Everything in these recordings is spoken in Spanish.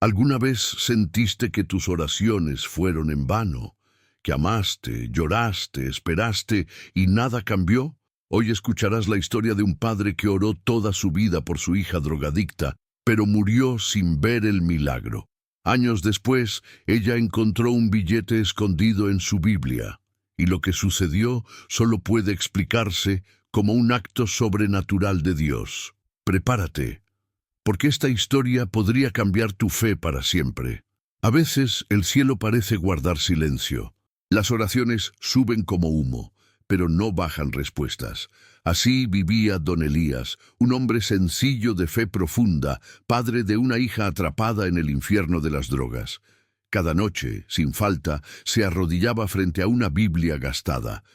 ¿Alguna vez sentiste que tus oraciones fueron en vano? ¿Que amaste, lloraste, esperaste y nada cambió? Hoy escucharás la historia de un padre que oró toda su vida por su hija drogadicta, pero murió sin ver el milagro. Años después, ella encontró un billete escondido en su Biblia, y lo que sucedió solo puede explicarse como un acto sobrenatural de Dios. Prepárate, porque esta historia podría cambiar tu fe para siempre. A veces el cielo parece guardar silencio. Las oraciones suben como humo, pero no bajan respuestas. Así vivía don Elías, un hombre sencillo de fe profunda, padre de una hija atrapada en el infierno de las drogas. Cada noche, sin falta, se arrodillaba frente a una Biblia gastada.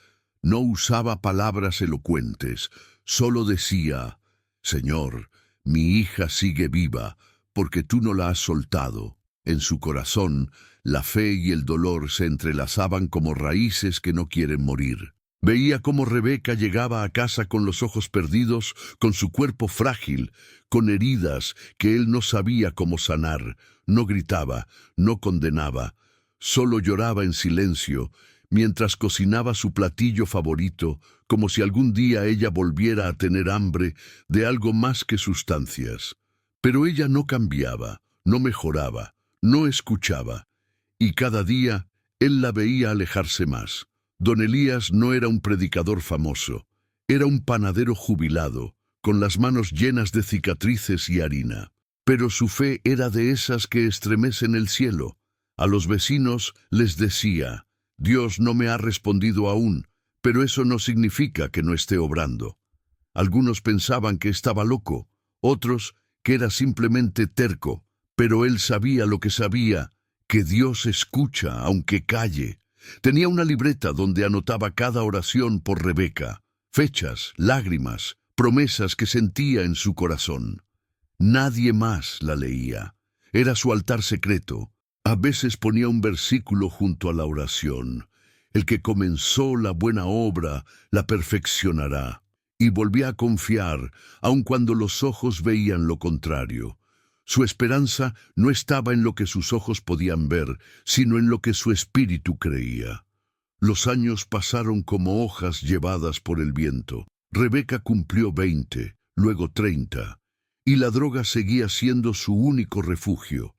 No usaba palabras elocuentes, solo decía: Señor, mi hija sigue viva, porque tú no la has soltado. En su corazón, la fe y el dolor se entrelazaban como raíces que no quieren morir. Veía cómo Rebeca llegaba a casa con los ojos perdidos, con su cuerpo frágil, con heridas que él no sabía cómo sanar. No gritaba, no condenaba, solo lloraba en silencio, mientras cocinaba su platillo favorito, como si algún día ella volviera a tener hambre de algo más que sustancias. Pero ella no cambiaba, no mejoraba, no escuchaba, y cada día él la veía alejarse más. Don Elías no era un predicador famoso, era un panadero jubilado, con las manos llenas de cicatrices y harina. Pero su fe era de esas que estremecen el cielo. A los vecinos les decía: Dios no me ha respondido aún, pero eso no significa que no esté obrando. Algunos pensaban que estaba loco, otros que era simplemente terco, pero él sabía lo que sabía, que Dios escucha aunque calle. Tenía una libreta donde anotaba cada oración por Rebeca, fechas, lágrimas, promesas que sentía en su corazón. Nadie más la leía. Era su altar secreto. A veces ponía un versículo junto a la oración: el que comenzó la buena obra la perfeccionará. Y volvía a confiar, aun cuando los ojos veían lo contrario. Su esperanza no estaba en lo que sus ojos podían ver, sino en lo que su espíritu creía. Los años pasaron como hojas llevadas por el viento. Rebeca cumplió 20, luego 30, y la droga seguía siendo su único refugio.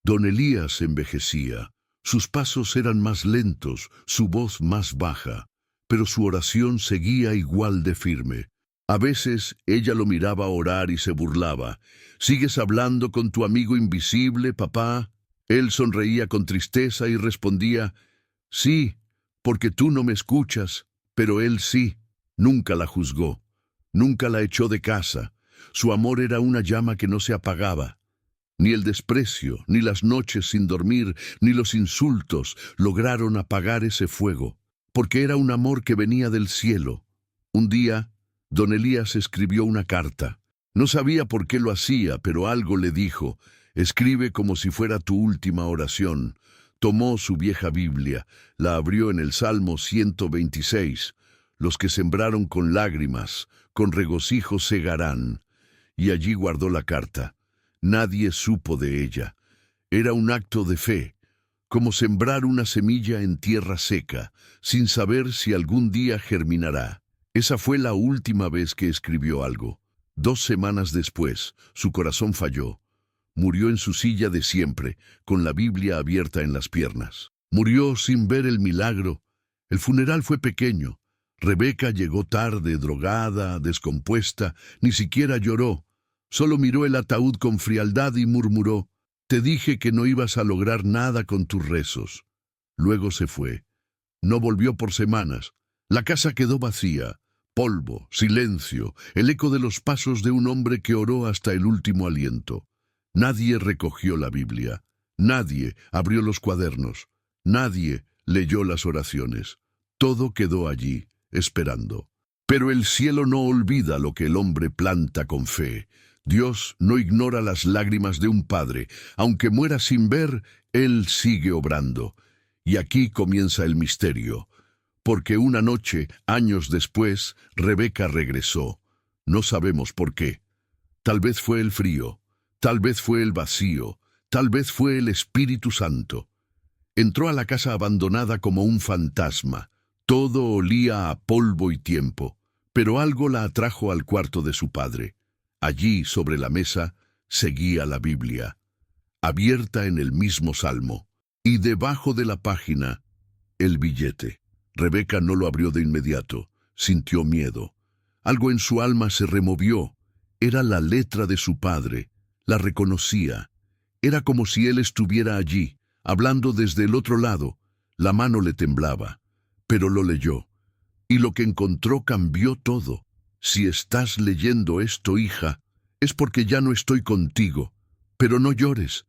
Don Elías envejecía. Sus pasos eran más lentos, su voz más baja, pero su oración seguía igual de firme. A veces ella lo miraba orar y se burlaba. ¿Sigues hablando con tu amigo invisible, papá? Él sonreía con tristeza y respondía: sí, porque tú no me escuchas, pero él sí. Nunca la juzgó, nunca la echó de casa. Su amor era una llama que no se apagaba. Ni el desprecio, ni las noches sin dormir, ni los insultos lograron apagar ese fuego, porque era un amor que venía del cielo. Un día, don Elías escribió una carta. No sabía por qué lo hacía, pero algo le dijo: escribe como si fuera tu última oración. Tomó su vieja Biblia, la abrió en el Salmo 126. Los que sembraron con lágrimas, con regocijo segarán. Y allí guardó la carta. Nadie supo de ella. Era un acto de fe, como sembrar una semilla en tierra seca, sin saber si algún día germinará. Esa fue la última vez que escribió algo. 2 semanas después, su corazón falló. Murió en su silla de siempre, con la Biblia abierta en las piernas. Murió sin ver el milagro. El funeral fue pequeño. Rebeca llegó tarde, drogada, descompuesta, ni siquiera lloró. Solo miró el ataúd con frialdad y murmuró: te dije que no ibas a lograr nada con tus rezos. Luego se fue. No volvió por semanas. La casa quedó vacía. Polvo, silencio, el eco de los pasos de un hombre que oró hasta el último aliento. Nadie recogió la Biblia. Nadie abrió los cuadernos. Nadie leyó las oraciones. Todo quedó allí, esperando. Pero el cielo no olvida lo que el hombre planta con fe. Dios no ignora las lágrimas de un padre. Aunque muera sin ver, Él sigue obrando. Y aquí comienza el misterio. Porque una noche, años después, Rebeca regresó. No sabemos por qué. Tal vez fue el frío, tal vez fue el vacío, Tal vez fue el Espíritu Santo. Entró a la casa abandonada como un fantasma. Todo olía a polvo y tiempo, pero algo la atrajo al cuarto de su padre. Allí, sobre la mesa, seguía la Biblia, abierta en el mismo salmo, y debajo de la página, el billete. Rebeca no lo abrió de inmediato. Sintió miedo. Algo en su alma se removió. Era la letra de su padre. La reconocía. Era como si él estuviera allí, hablando desde el otro lado. La mano le temblaba, pero lo leyó. Y lo que encontró cambió todo. Si estás leyendo esto, hija, es porque ya no estoy contigo. Pero no llores.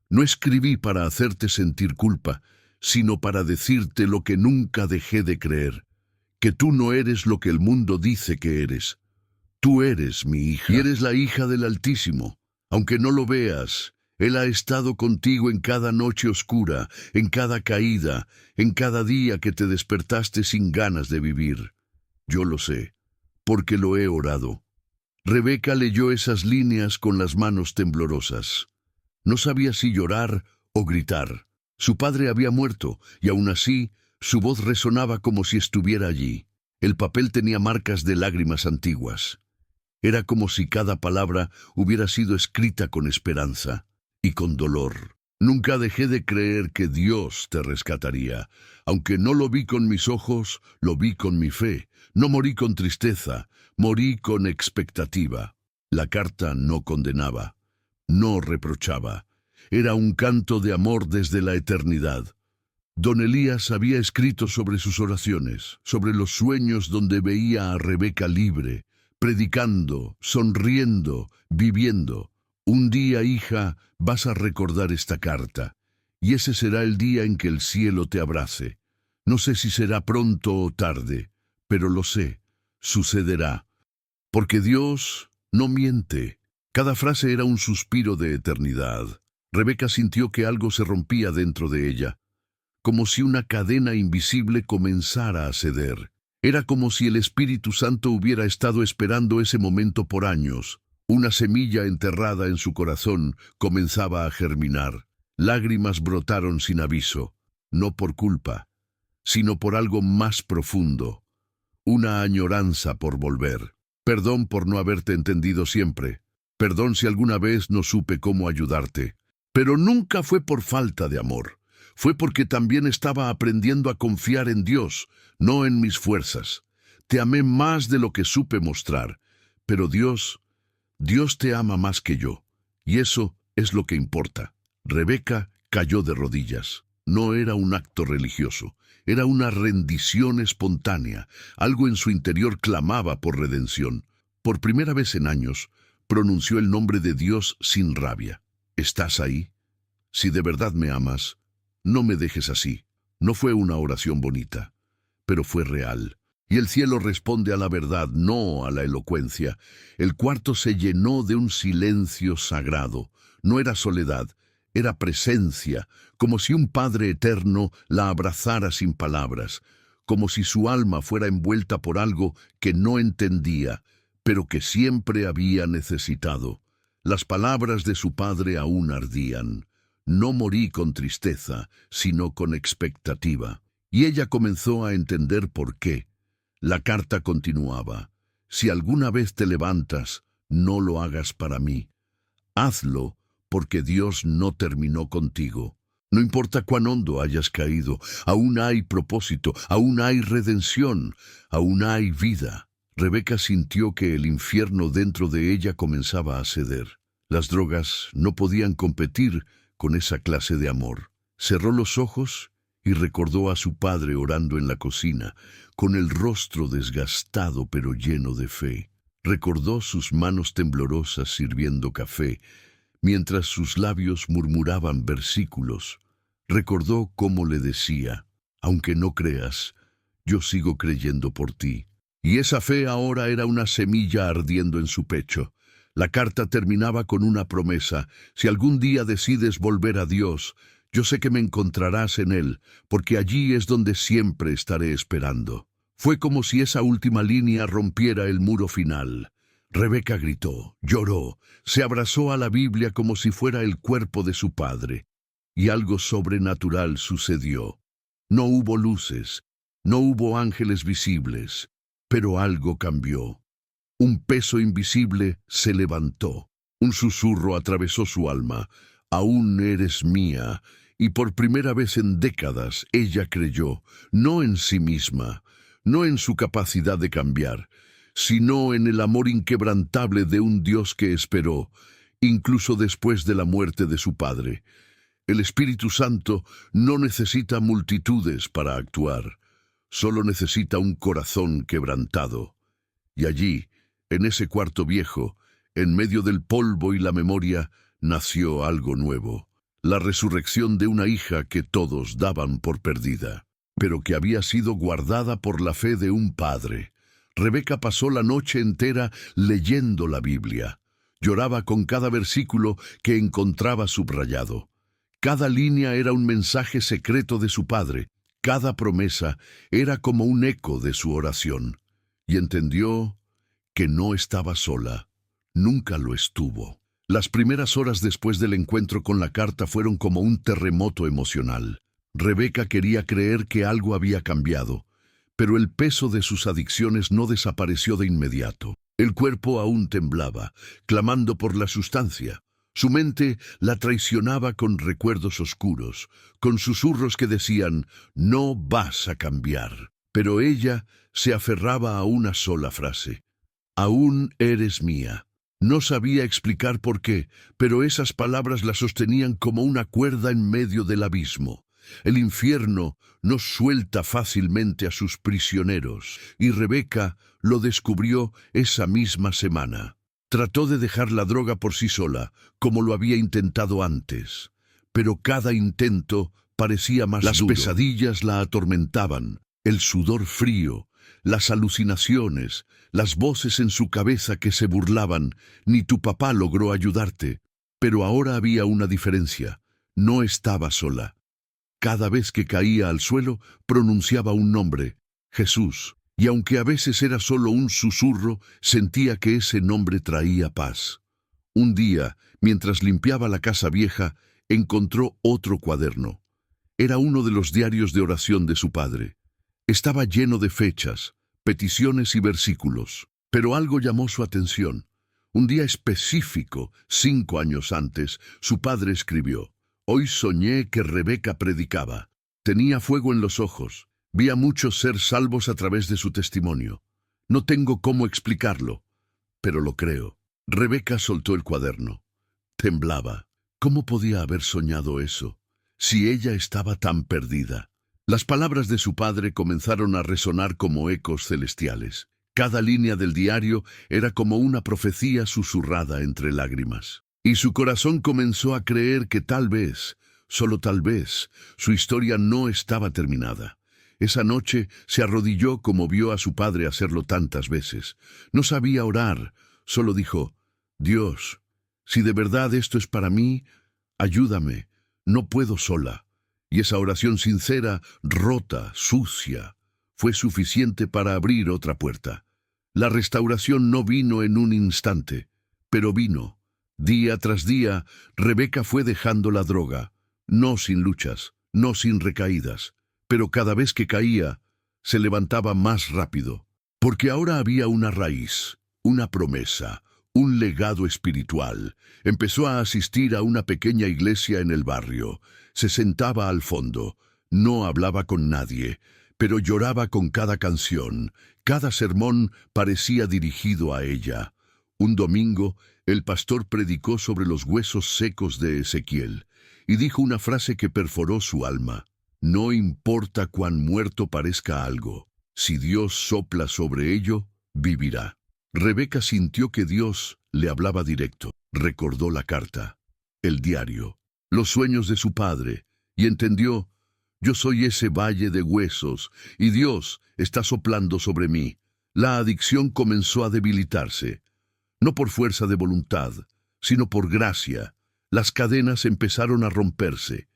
No escribí para hacerte sentir culpa, sino para decirte lo que nunca dejé de creer, que tú no eres lo que el mundo dice que eres. Tú eres mi hija. Y eres la hija del Altísimo. Aunque no lo veas, Él ha estado contigo en cada noche oscura, en cada caída, en cada día que te despertaste sin ganas de vivir. Yo lo sé, porque lo he orado. Rebeca leyó esas líneas con las manos temblorosas. No sabía si llorar o gritar. Su padre había muerto, y aún así, su voz resonaba como si estuviera allí. El papel tenía marcas de lágrimas antiguas. Era como si cada palabra hubiera sido escrita con esperanza y con dolor. Nunca dejé de creer que Dios te rescataría. Aunque no lo vi con mis ojos, lo vi con mi fe. No morí con tristeza, morí con expectativa. La carta no condenaba, no reprochaba. Era un canto de amor desde la eternidad. Don Elías había escrito sobre sus oraciones, sobre los sueños donde veía a Rebeca libre, predicando, sonriendo, viviendo. Un día, hija, vas a recordar esta carta, y ese será el día en que el cielo te abrace. No sé si será pronto o tarde, pero lo sé, sucederá. Porque Dios no miente. Cada frase era un suspiro de eternidad. Rebeca sintió que algo se rompía dentro de ella, como si una cadena invisible comenzara a ceder. Era como si el Espíritu Santo hubiera estado esperando ese momento por años. Una semilla enterrada en su corazón comenzaba a germinar. Lágrimas brotaron sin aviso, no por culpa, sino por algo más profundo. Una añoranza por volver. Perdón por no haberte entendido siempre. Perdón si alguna vez no supe cómo ayudarte. Pero nunca fue por falta de amor. Fue porque también estaba aprendiendo a confiar en Dios, no en mis fuerzas. Te amé más de lo que supe mostrar. Pero Dios te ama más que yo. Y eso es lo que importa. Rebeca cayó de rodillas. No era un acto religioso. Era una rendición espontánea. Algo en su interior clamaba por redención. Por primera vez en años, pronunció el nombre de Dios sin rabia. ¿Estás ahí? Si de verdad me amas, no me dejes así. No fue una oración bonita, pero fue real. Y el cielo responde a la verdad, no a la elocuencia. El cuarto se llenó de un silencio sagrado. No era soledad, era presencia, como si un Padre eterno la abrazara sin palabras, como si su alma fuera envuelta por algo que no entendía, pero que siempre había necesitado. Las palabras de su padre aún ardían. No morí con tristeza, sino con expectativa. Y ella comenzó a entender por qué. La carta continuaba. Si alguna vez te levantas, no lo hagas para mí. Hazlo porque Dios no terminó contigo. No importa cuán hondo hayas caído, aún hay propósito, aún hay redención, aún hay vida. Rebeca sintió que el infierno dentro de ella comenzaba a ceder. Las drogas no podían competir con esa clase de amor. Cerró los ojos y recordó a su padre orando en la cocina, con el rostro desgastado pero lleno de fe. Recordó sus manos temblorosas sirviendo café, mientras sus labios murmuraban versículos. Recordó cómo le decía, aunque no creas, yo sigo creyendo por ti. Y esa fe ahora era una semilla ardiendo en su pecho. La carta terminaba con una promesa: si algún día decides volver a Dios, yo sé que me encontrarás en Él, porque allí es donde siempre estaré esperando. Fue como si esa última línea rompiera el muro final. Rebeca gritó, lloró, se abrazó a la Biblia como si fuera el cuerpo de su padre, y algo sobrenatural sucedió. No hubo luces, no hubo ángeles visibles, pero algo cambió. Un peso invisible se levantó. Un susurro atravesó su alma. Aún eres mía. Y por primera vez en décadas ella creyó, no en sí misma, no en su capacidad de cambiar, sino en el amor inquebrantable de un Dios que esperó, incluso después de la muerte de su padre. El Espíritu Santo no necesita multitudes para actuar, solo necesita un corazón quebrantado. Y allí, en ese cuarto viejo, en medio del polvo y la memoria, nació algo nuevo. La resurrección de una hija que todos daban por perdida, pero que había sido guardada por la fe de un padre. Rebeca pasó la noche entera leyendo la Biblia. Lloraba con cada versículo que encontraba subrayado. Cada línea era un mensaje secreto de su padre. Cada promesa era como un eco de su oración. Y entendió que no estaba sola. Nunca lo estuvo. Las primeras horas después del encuentro con la carta fueron como un terremoto emocional. Rebeca quería creer que algo había cambiado, pero el peso de sus adicciones no desapareció de inmediato. El cuerpo aún temblaba, clamando por la sustancia. Su mente la traicionaba con recuerdos oscuros, con susurros que decían, no vas a cambiar. Pero ella se aferraba a una sola frase, aún eres mía. No sabía explicar por qué, pero esas palabras la sostenían como una cuerda en medio del abismo. El infierno no suelta fácilmente a sus prisioneros, y Rebeca lo descubrió esa misma semana. Trató de dejar la droga por sí sola, como lo había intentado antes, pero cada intento parecía más duro. Las pesadillas la atormentaban, el sudor frío, las alucinaciones, las voces en su cabeza que se burlaban. Ni tu papá logró ayudarte. Pero ahora había una diferencia. No estaba sola. Cada vez que caía al suelo, pronunciaba un nombre, Jesús. Y aunque a veces era solo un susurro, sentía que ese nombre traía paz. Un día, mientras limpiaba la casa vieja, encontró otro cuaderno. Era uno de los diarios de oración de su padre. Estaba lleno de fechas, peticiones y versículos, pero algo llamó su atención. Un día específico, 5 años antes, su padre escribió, hoy soñé que Rebeca predicaba. Tenía fuego en los ojos. Vi a muchos ser salvos a través de su testimonio. No tengo cómo explicarlo, pero lo creo. Rebeca soltó el cuaderno. Temblaba. ¿Cómo podía haber soñado eso, si ella estaba tan perdida? Las palabras de su padre comenzaron a resonar como ecos celestiales. Cada línea del diario era como una profecía susurrada entre lágrimas. Y su corazón comenzó a creer que tal vez, solo tal vez, su historia no estaba terminada. Esa noche se arrodilló como vio a su padre hacerlo tantas veces. No sabía orar, solo dijo, Dios, si de verdad esto es para mí, ayúdame, no puedo sola. Y esa oración sincera, rota, sucia, fue suficiente para abrir otra puerta. La restauración no vino en un instante, pero vino. Día tras día, Rebeca fue dejando la droga, no sin luchas, no sin recaídas, pero cada vez que caía, se levantaba más rápido, porque ahora había una raíz, una promesa, un legado espiritual. Empezó a asistir a una pequeña iglesia en el barrio. Se sentaba al fondo, no hablaba con nadie, pero lloraba con cada canción. Cada sermón parecía dirigido a ella. Un domingo, el pastor predicó sobre los huesos secos de Ezequiel y dijo una frase que perforó su alma. No importa cuán muerto parezca algo, si Dios sopla sobre ello, vivirá. Rebeca sintió que Dios le hablaba directo. Recordó la carta, el diario, los sueños de su padre, y entendió, yo soy ese valle de huesos, y Dios está soplando sobre mí. La adicción comenzó a debilitarse, no por fuerza de voluntad, sino por gracia. Las cadenas empezaron a romperse,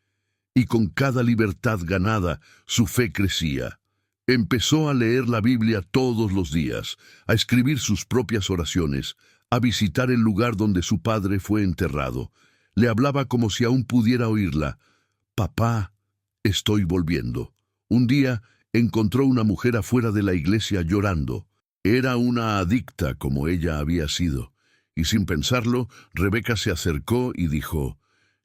y con cada libertad ganada, su fe crecía. Empezó a leer la Biblia todos los días, a escribir sus propias oraciones, a visitar el lugar donde su padre fue enterrado. Le hablaba como si aún pudiera oírla. Papá, estoy volviendo. Un día encontró una mujer afuera de la iglesia llorando. Era una adicta como ella había sido. Y sin pensarlo, Rebeca se acercó y dijo,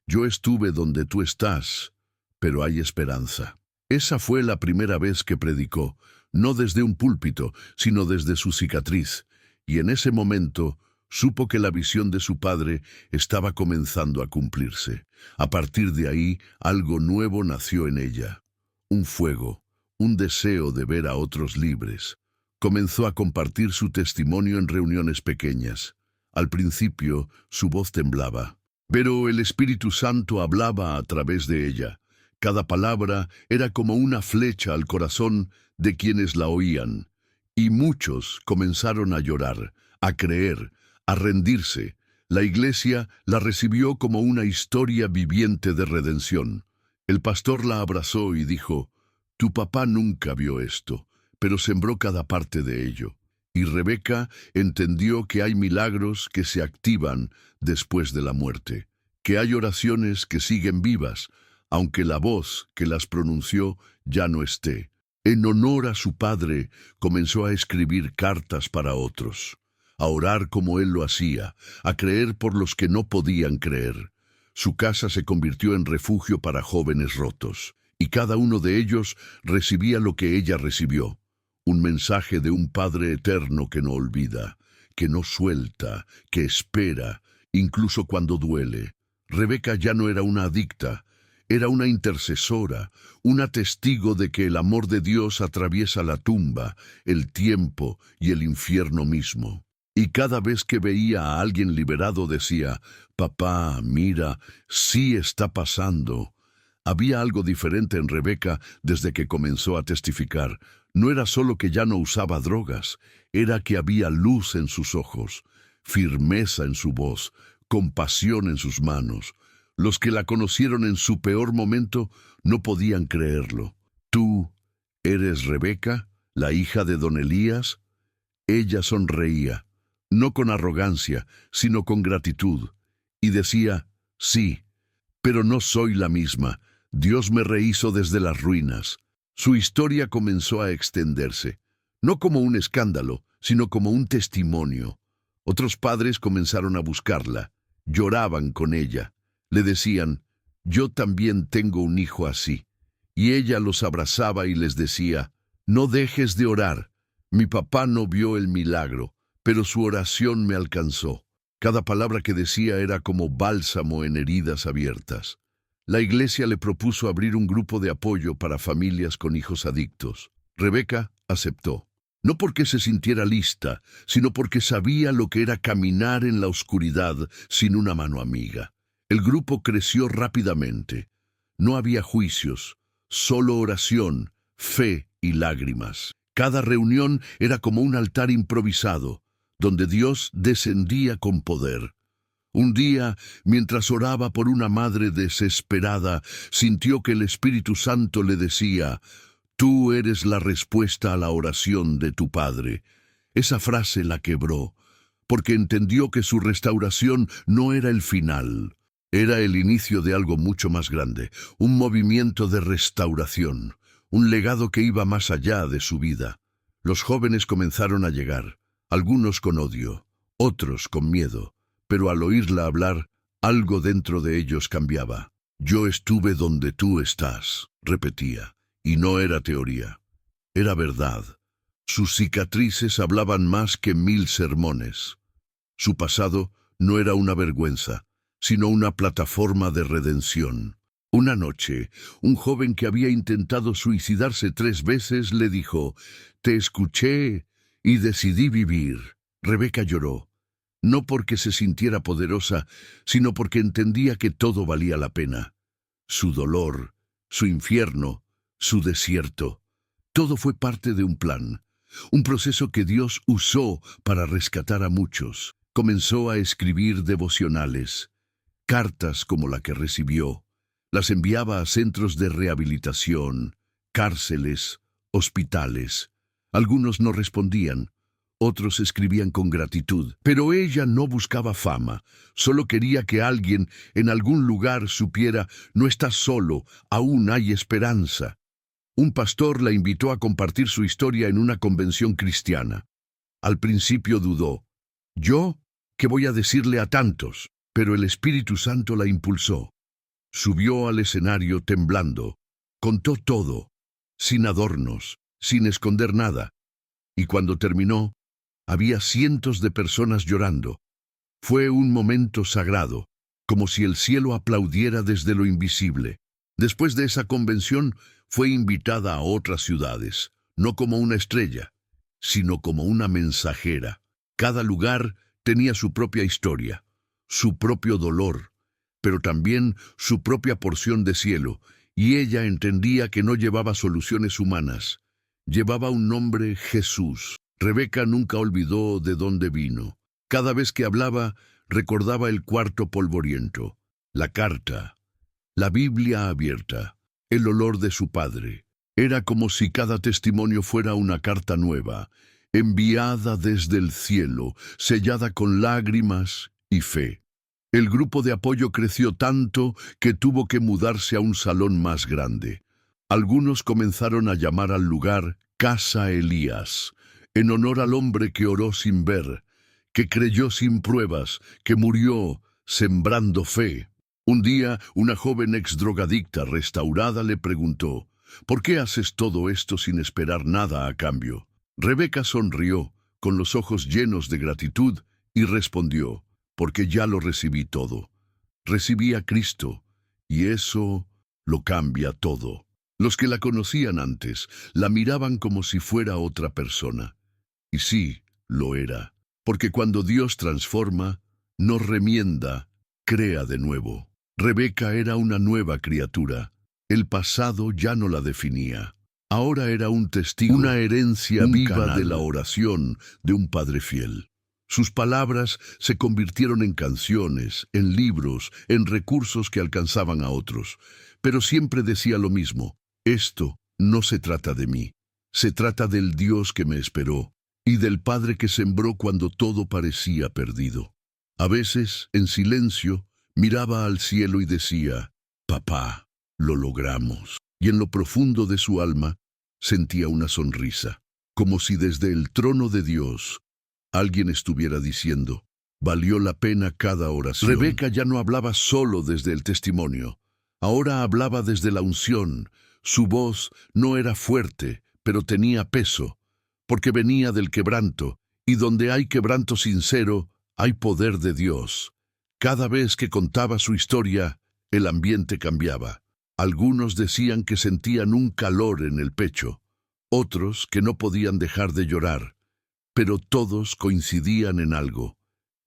«Yo estuve donde tú estás, pero hay esperanza». Esa fue la primera vez que predicó, no desde un púlpito, sino desde su cicatriz. Y en ese momento supo que la visión de su padre estaba comenzando a cumplirse. A partir de ahí, algo nuevo nació en ella. Un fuego, un deseo de ver a otros libres. Comenzó a compartir su testimonio en reuniones pequeñas. Al principio, su voz temblaba, pero el Espíritu Santo hablaba a través de ella. Cada palabra era como una flecha al corazón de quienes la oían. Y muchos comenzaron a llorar, a creer, a rendirse. La iglesia la recibió como una historia viviente de redención. El pastor la abrazó y dijo, «Tu papá nunca vio esto, pero sembró cada parte de ello». Y Rebeca entendió que hay milagros que se activan después de la muerte, que hay oraciones que siguen vivas, aunque la voz que las pronunció ya no esté. En honor a su padre, comenzó a escribir cartas para otros, a orar como él lo hacía, a creer por los que no podían creer. Su casa se convirtió en refugio para jóvenes rotos, y cada uno de ellos recibía lo que ella recibió. Un mensaje de un Padre eterno que no olvida, que no suelta, que espera, incluso cuando duele. Rebeca ya no era una adicta, era una intercesora, una testigo de que el amor de Dios atraviesa la tumba, el tiempo y el infierno mismo. Y cada vez que veía a alguien liberado decía, «Papá, mira, sí está pasando». Había algo diferente en Rebeca desde que comenzó a testificar. No era solo que ya no usaba drogas, era que había luz en sus ojos, firmeza en su voz, compasión en sus manos. Los que la conocieron en su peor momento no podían creerlo. «¿Tú eres Rebeca, la hija de don Elías?» Ella sonreía, no con arrogancia, sino con gratitud, y decía, «Sí, pero no soy la misma. Dios me rehizo desde las ruinas». Su historia comenzó a extenderse, no como un escándalo, sino como un testimonio. Otros padres comenzaron a buscarla, lloraban con ella. Le decían, «Yo también tengo un hijo así». Y ella los abrazaba y les decía, «No dejes de orar. Mi papá no vio el milagro, pero su oración me alcanzó». Cada palabra que decía era como bálsamo en heridas abiertas. La iglesia le propuso abrir un grupo de apoyo para familias con hijos adictos. Rebeca aceptó. No porque se sintiera lista, sino porque sabía lo que era caminar en la oscuridad sin una mano amiga. El grupo creció rápidamente. No había juicios, solo oración, fe y lágrimas. Cada reunión era como un altar improvisado, donde Dios descendía con poder. Un día, mientras oraba por una madre desesperada, sintió que el Espíritu Santo le decía, «Tú eres la respuesta a la oración de tu padre». Esa frase la quebró, porque entendió que su restauración no era el final. Era el inicio de algo mucho más grande, un movimiento de restauración, un legado que iba más allá de su vida. Los jóvenes comenzaron a llegar, algunos con odio, otros con miedo, pero al oírla hablar, algo dentro de ellos cambiaba. «Yo estuve donde tú estás», repetía, y no era teoría, era verdad. Sus cicatrices hablaban más que 1000 sermones. Su pasado no era una vergüenza, sino una plataforma de redención. Una noche, un joven que había intentado suicidarse 3 veces le dijo, «Te escuché y decidí vivir». Rebeca lloró, no porque se sintiera poderosa, sino porque entendía que todo valía la pena. Su dolor, su infierno, su desierto, todo fue parte de un plan, un proceso que Dios usó para rescatar a muchos. Comenzó a escribir devocionales, cartas como la que recibió. Las enviaba a centros de rehabilitación, cárceles, hospitales. Algunos no respondían, otros escribían con gratitud. Pero ella no buscaba fama, solo quería que alguien en algún lugar supiera: no estás solo, aún hay esperanza. Un pastor la invitó a compartir su historia en una convención cristiana. Al principio dudó. ¿Yo? ¿Qué voy a decirle a tantos? Pero el Espíritu Santo la impulsó. Subió al escenario temblando. Contó todo, sin adornos, sin esconder nada. Y cuando terminó, había cientos de personas llorando. Fue un momento sagrado, como si el cielo aplaudiera desde lo invisible. Después de esa convención, fue invitada a otras ciudades, no como una estrella, sino como una mensajera. Cada lugar tenía su propia historia, su propio dolor, pero también su propia porción de cielo, y ella entendía que no llevaba soluciones humanas. Llevaba un nombre: Jesús. Rebeca nunca olvidó de dónde vino. Cada vez que hablaba, recordaba el cuarto polvoriento, la carta, la Biblia abierta, el olor de su padre. Era como si cada testimonio fuera una carta nueva, enviada desde el cielo, sellada con lágrimas y fe. El grupo de apoyo creció tanto que tuvo que mudarse a un salón más grande. Algunos comenzaron a llamar al lugar Casa Elías, en honor al hombre que oró sin ver, que creyó sin pruebas, que murió sembrando fe. Un día, una joven exdrogadicta restaurada le preguntó: ¿por qué haces todo esto sin esperar nada a cambio? Rebeca sonrió, con los ojos llenos de gratitud, y respondió: porque ya lo recibí todo. Recibí a Cristo, y eso lo cambia todo. Los que la conocían antes la miraban como si fuera otra persona. Y sí, lo era, porque cuando Dios transforma, no remienda, crea de nuevo. Rebeca era una nueva criatura. El pasado ya no la definía. Ahora era un testigo, una herencia viva de la oración de un padre fiel. Sus palabras se convirtieron en canciones, en libros, en recursos que alcanzaban a otros. Pero siempre decía lo mismo: esto no se trata de mí. Se trata del Dios que me esperó y del Padre que sembró cuando todo parecía perdido. A veces, en silencio, miraba al cielo y decía: papá, lo logramos. Y en lo profundo de su alma sentía una sonrisa, como si desde el trono de Dios alguien estuviera diciendo: valió la pena cada oración. Rebeca ya no hablaba solo desde el testimonio, ahora hablaba desde la unción. Su voz no era fuerte, pero tenía peso, porque venía del quebranto, y donde hay quebranto sincero, hay poder de Dios. Cada vez que contaba su historia, el ambiente cambiaba. Algunos decían que sentían un calor en el pecho, otros que no podían dejar de llorar, pero todos coincidían en algo: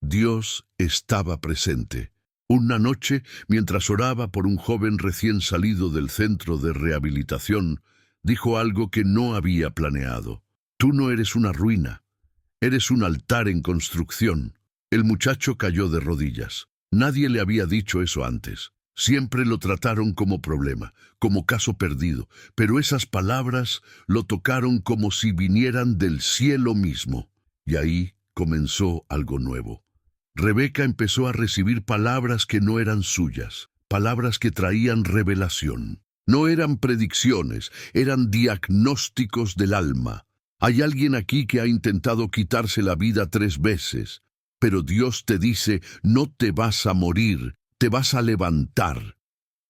Dios estaba presente. Una noche, mientras oraba por un joven recién salido del centro de rehabilitación, dijo algo que no había planeado: tú no eres una ruina, eres un altar en construcción. El muchacho cayó de rodillas. Nadie le había dicho eso antes. Siempre lo trataron como problema, como caso perdido, pero esas palabras lo tocaron como si vinieran del cielo mismo. Y ahí comenzó algo nuevo. Rebeca empezó a recibir palabras que no eran suyas, palabras que traían revelación. No eran predicciones, eran diagnósticos del alma. Hay alguien aquí que ha intentado quitarse la vida 3 veces, pero Dios te dice: no te vas a morir, te vas a levantar.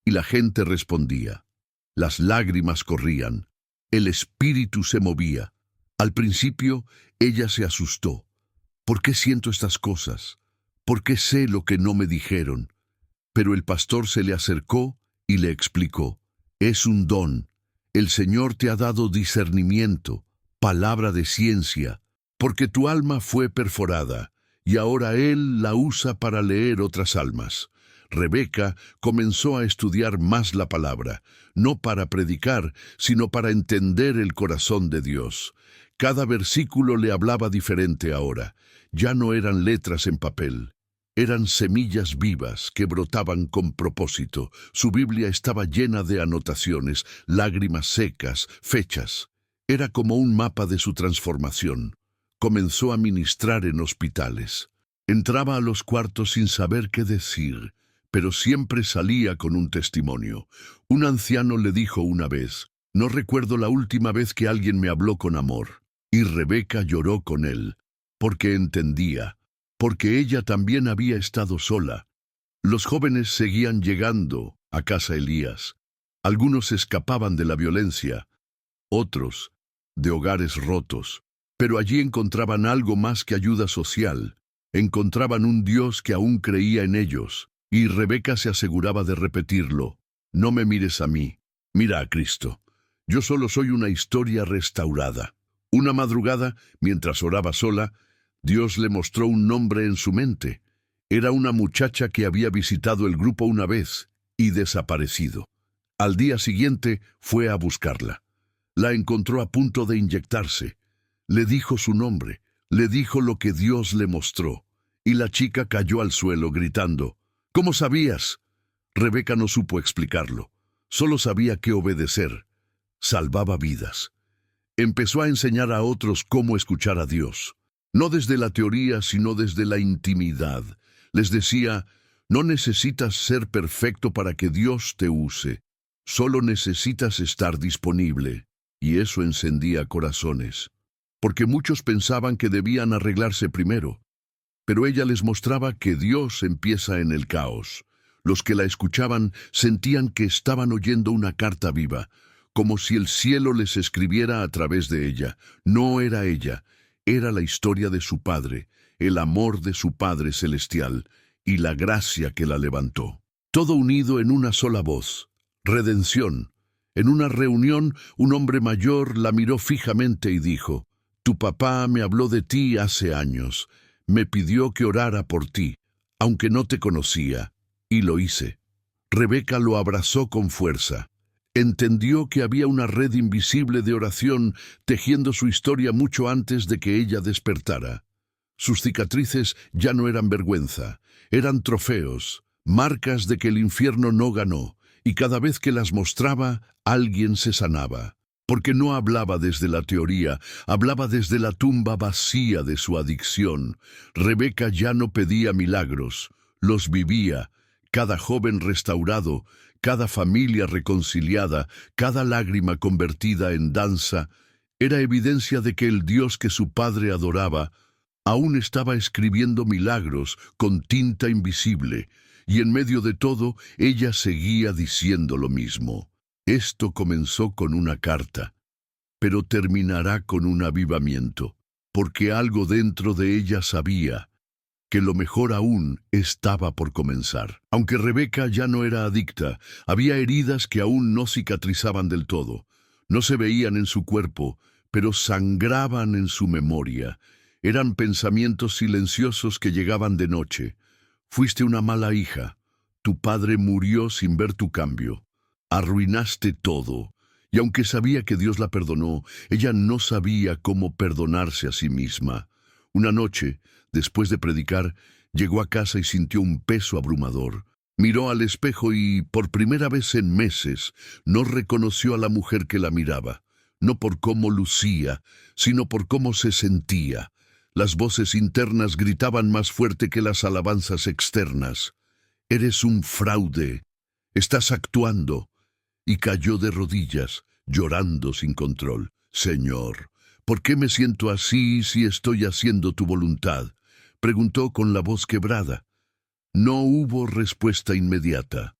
Y la gente respondía. Las lágrimas corrían, el espíritu se movía. Al principio, ella se asustó. ¿Por qué siento estas cosas? ¿Por qué sé lo que no me dijeron? Pero el pastor se le acercó y le explicó: es un don. El Señor te ha dado discernimiento, palabra de ciencia, porque tu alma fue perforada, y ahora Él la usa para leer otras almas. Rebeca comenzó a estudiar más la palabra, no para predicar, sino para entender el corazón de Dios. Cada versículo le hablaba diferente ahora. Ya no eran letras en papel, eran semillas vivas que brotaban con propósito. Su Biblia estaba llena de anotaciones, lágrimas secas, fechas. Era como un mapa de su transformación. Comenzó a ministrar en hospitales. Entraba a los cuartos sin saber qué decir, pero siempre salía con un testimonio. Un anciano le dijo una vez: «No recuerdo la última vez que alguien me habló con amor». Y Rebeca lloró con él, porque entendía, porque ella también había estado sola. Los jóvenes seguían llegando a casa Elías. Algunos escapaban de la violencia, otros de hogares rotos. Pero allí encontraban algo más que ayuda social. Encontraban un Dios que aún creía en ellos. Y Rebeca se aseguraba de repetirlo: «No me mires a mí, mira a Cristo. Yo solo soy una historia restaurada». Una madrugada, mientras oraba sola, Dios le mostró un nombre en su mente. Era una muchacha que había visitado el grupo una vez y desaparecido. Al día siguiente fue a buscarla. La encontró a punto de inyectarse. Le dijo su nombre, le dijo lo que Dios le mostró, y la chica cayó al suelo gritando: «¿Cómo sabías?». Rebeca no supo explicarlo, solo sabía que obedecer salvaba vidas. Empezó a enseñar a otros cómo escuchar a Dios, no desde la teoría, sino desde la intimidad. Les decía: «No necesitas ser perfecto para que Dios te use, solo necesitas estar disponible». Y eso encendía corazones, porque muchos pensaban que debían arreglarse primero. Pero ella les mostraba que Dios empieza en el caos. Los que la escuchaban sentían que estaban oyendo una carta viva, como si el cielo les escribiera a través de ella. No era ella, era la historia de su Padre, el amor de su Padre celestial y la gracia que la levantó. Todo unido en una sola voz: redención. En una reunión, un hombre mayor la miró fijamente y dijo: «Tu papá me habló de ti hace años. Me pidió que orara por ti, aunque no te conocía, y lo hice». Rebeca lo abrazó con fuerza. Entendió que había una red invisible de oración tejiendo su historia mucho antes de que ella despertara. Sus cicatrices ya no eran vergüenza, eran trofeos, marcas de que el infierno no ganó, y cada vez que las mostraba, alguien se sanaba. Porque no hablaba desde la teoría, hablaba desde la tumba vacía de su adicción. Rebeca ya no pedía milagros, los vivía. Cada joven restaurado, cada familia reconciliada, cada lágrima convertida en danza, era evidencia de que el Dios que su padre adoraba aún estaba escribiendo milagros con tinta invisible, y en medio de todo ella seguía diciendo lo mismo. Esto comenzó con una carta, pero terminará con un avivamiento, porque algo dentro de ella sabía que lo mejor aún estaba por comenzar. Aunque Rebeca ya no era adicta, había heridas que aún no cicatrizaban del todo. No se veían en su cuerpo, pero sangraban en su memoria. Eran pensamientos silenciosos que llegaban de noche. Fuiste una mala hija. Tu padre murió sin ver tu cambio. Arruinaste todo. Y aunque sabía que Dios la perdonó, ella no sabía cómo perdonarse a sí misma. Una noche, después de predicar, llegó a casa y sintió un peso abrumador. Miró al espejo y, por primera vez en meses, no reconoció a la mujer que la miraba. No por cómo lucía, sino por cómo se sentía. Las voces internas gritaban más fuerte que las alabanzas externas. «Eres un fraude. Estás actuando». Y cayó de rodillas, llorando sin control. «Señor, ¿por qué me siento así si estoy haciendo tu voluntad?», preguntó con la voz quebrada. No hubo respuesta inmediata,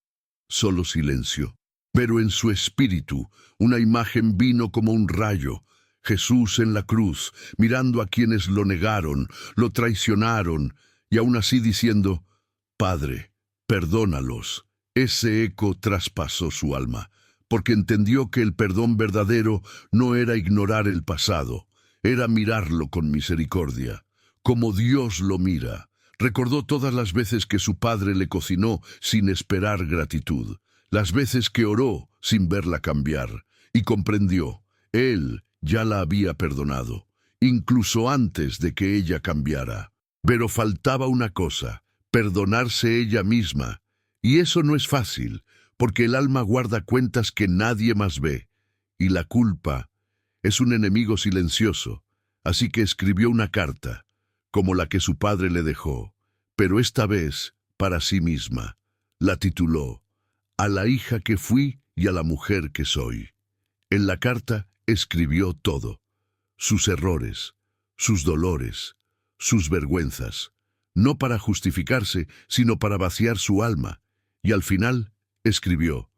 solo silencio. Pero en su espíritu, una imagen vino como un rayo. Jesús en la cruz, mirando a quienes lo negaron, lo traicionaron, y aún así diciendo: «Padre, perdónalos». Ese eco traspasó su alma, porque entendió que el perdón verdadero no era ignorar el pasado, era mirarlo con misericordia, como Dios lo mira. Recordó todas las veces que su padre le cocinó sin esperar gratitud, las veces que oró sin verla cambiar, y comprendió: Él ya la había perdonado, incluso antes de que ella cambiara. Pero faltaba una cosa: perdonarse ella misma. Y eso no es fácil, porque el alma guarda cuentas que nadie más ve, y la culpa Es un enemigo silencioso, así que escribió una carta, como la que su padre le dejó, pero esta vez para sí misma. La tituló A la hija que fui y a la mujer que soy. En la carta escribió todo, sus errores, sus dolores, sus vergüenzas, no para justificarse, sino para vaciar su alma, y al final escribió,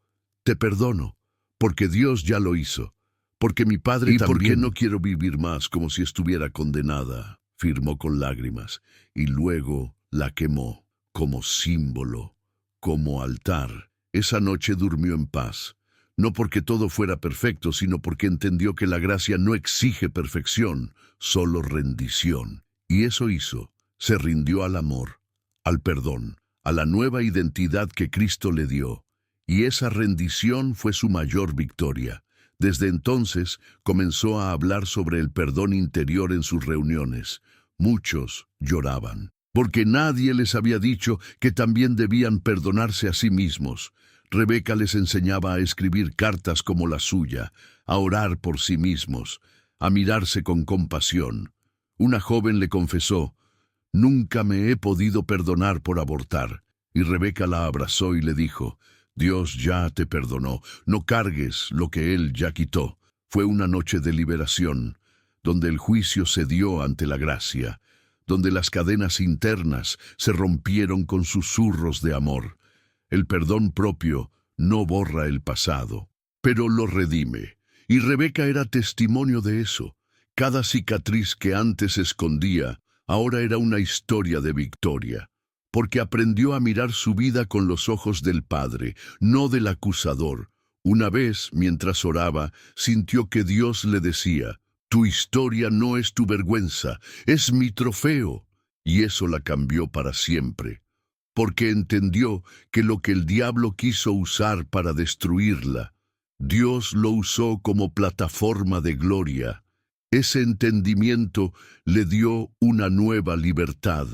te perdono, porque Dios ya lo hizo, porque mi padre también. Porque no quiero vivir más como si estuviera condenada, firmó con lágrimas, y luego la quemó, como símbolo, como altar. Esa noche durmió en paz, no porque todo fuera perfecto, sino porque entendió que la gracia no exige perfección, solo rendición. Y eso hizo, se rindió al amor, al perdón, a la nueva identidad que Cristo le dio. Y esa rendición fue su mayor victoria. Desde entonces comenzó a hablar sobre el perdón interior en sus reuniones. Muchos lloraban, porque nadie les había dicho que también debían perdonarse a sí mismos. Rebeca les enseñaba a escribir cartas como la suya, a orar por sí mismos, a mirarse con compasión. Una joven le confesó, nunca me he podido perdonar por abortar. Y Rebeca la abrazó y le dijo, Dios ya te perdonó, no cargues lo que Él ya quitó. Fue una noche de liberación, donde el juicio cedió ante la gracia, donde las cadenas internas se rompieron con susurros de amor. El perdón propio no borra el pasado, pero lo redime. Y Rebeca era testimonio de eso. Cada cicatriz que antes escondía, ahora era una historia de victoria, porque aprendió a mirar su vida con los ojos del Padre, no del acusador. Una vez, mientras oraba, sintió que Dios le decía, tu historia no es tu vergüenza, es mi trofeo. Y eso la cambió para siempre, porque entendió que lo que el diablo quiso usar para destruirla, Dios lo usó como plataforma de gloria. Ese entendimiento le dio una nueva libertad.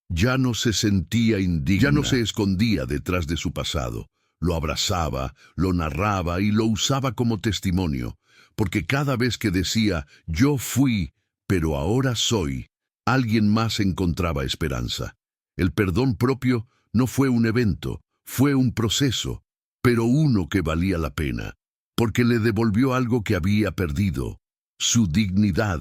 Ya no se sentía indigna, ya no se escondía detrás de su pasado. Lo abrazaba, lo narraba y lo usaba como testimonio, porque cada vez que decía, yo fui, pero ahora soy, alguien más encontraba esperanza. El perdón propio no fue un evento, fue un proceso, pero uno que valía la pena, porque le devolvió algo que había perdido, su dignidad,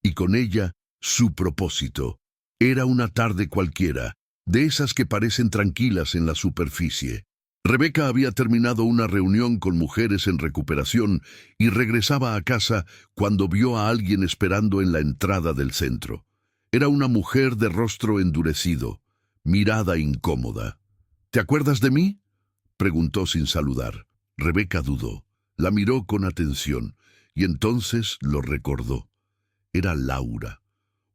y con ella, su propósito. Era una tarde cualquiera, de esas que parecen tranquilas en la superficie. Rebeca había terminado una reunión con mujeres en recuperación y regresaba a casa cuando vio a alguien esperando en la entrada del centro. Era una mujer de rostro endurecido, mirada incómoda. ¿Te acuerdas de mí?, preguntó sin saludar. Rebeca dudó, la miró con atención y entonces lo recordó. Era Laura,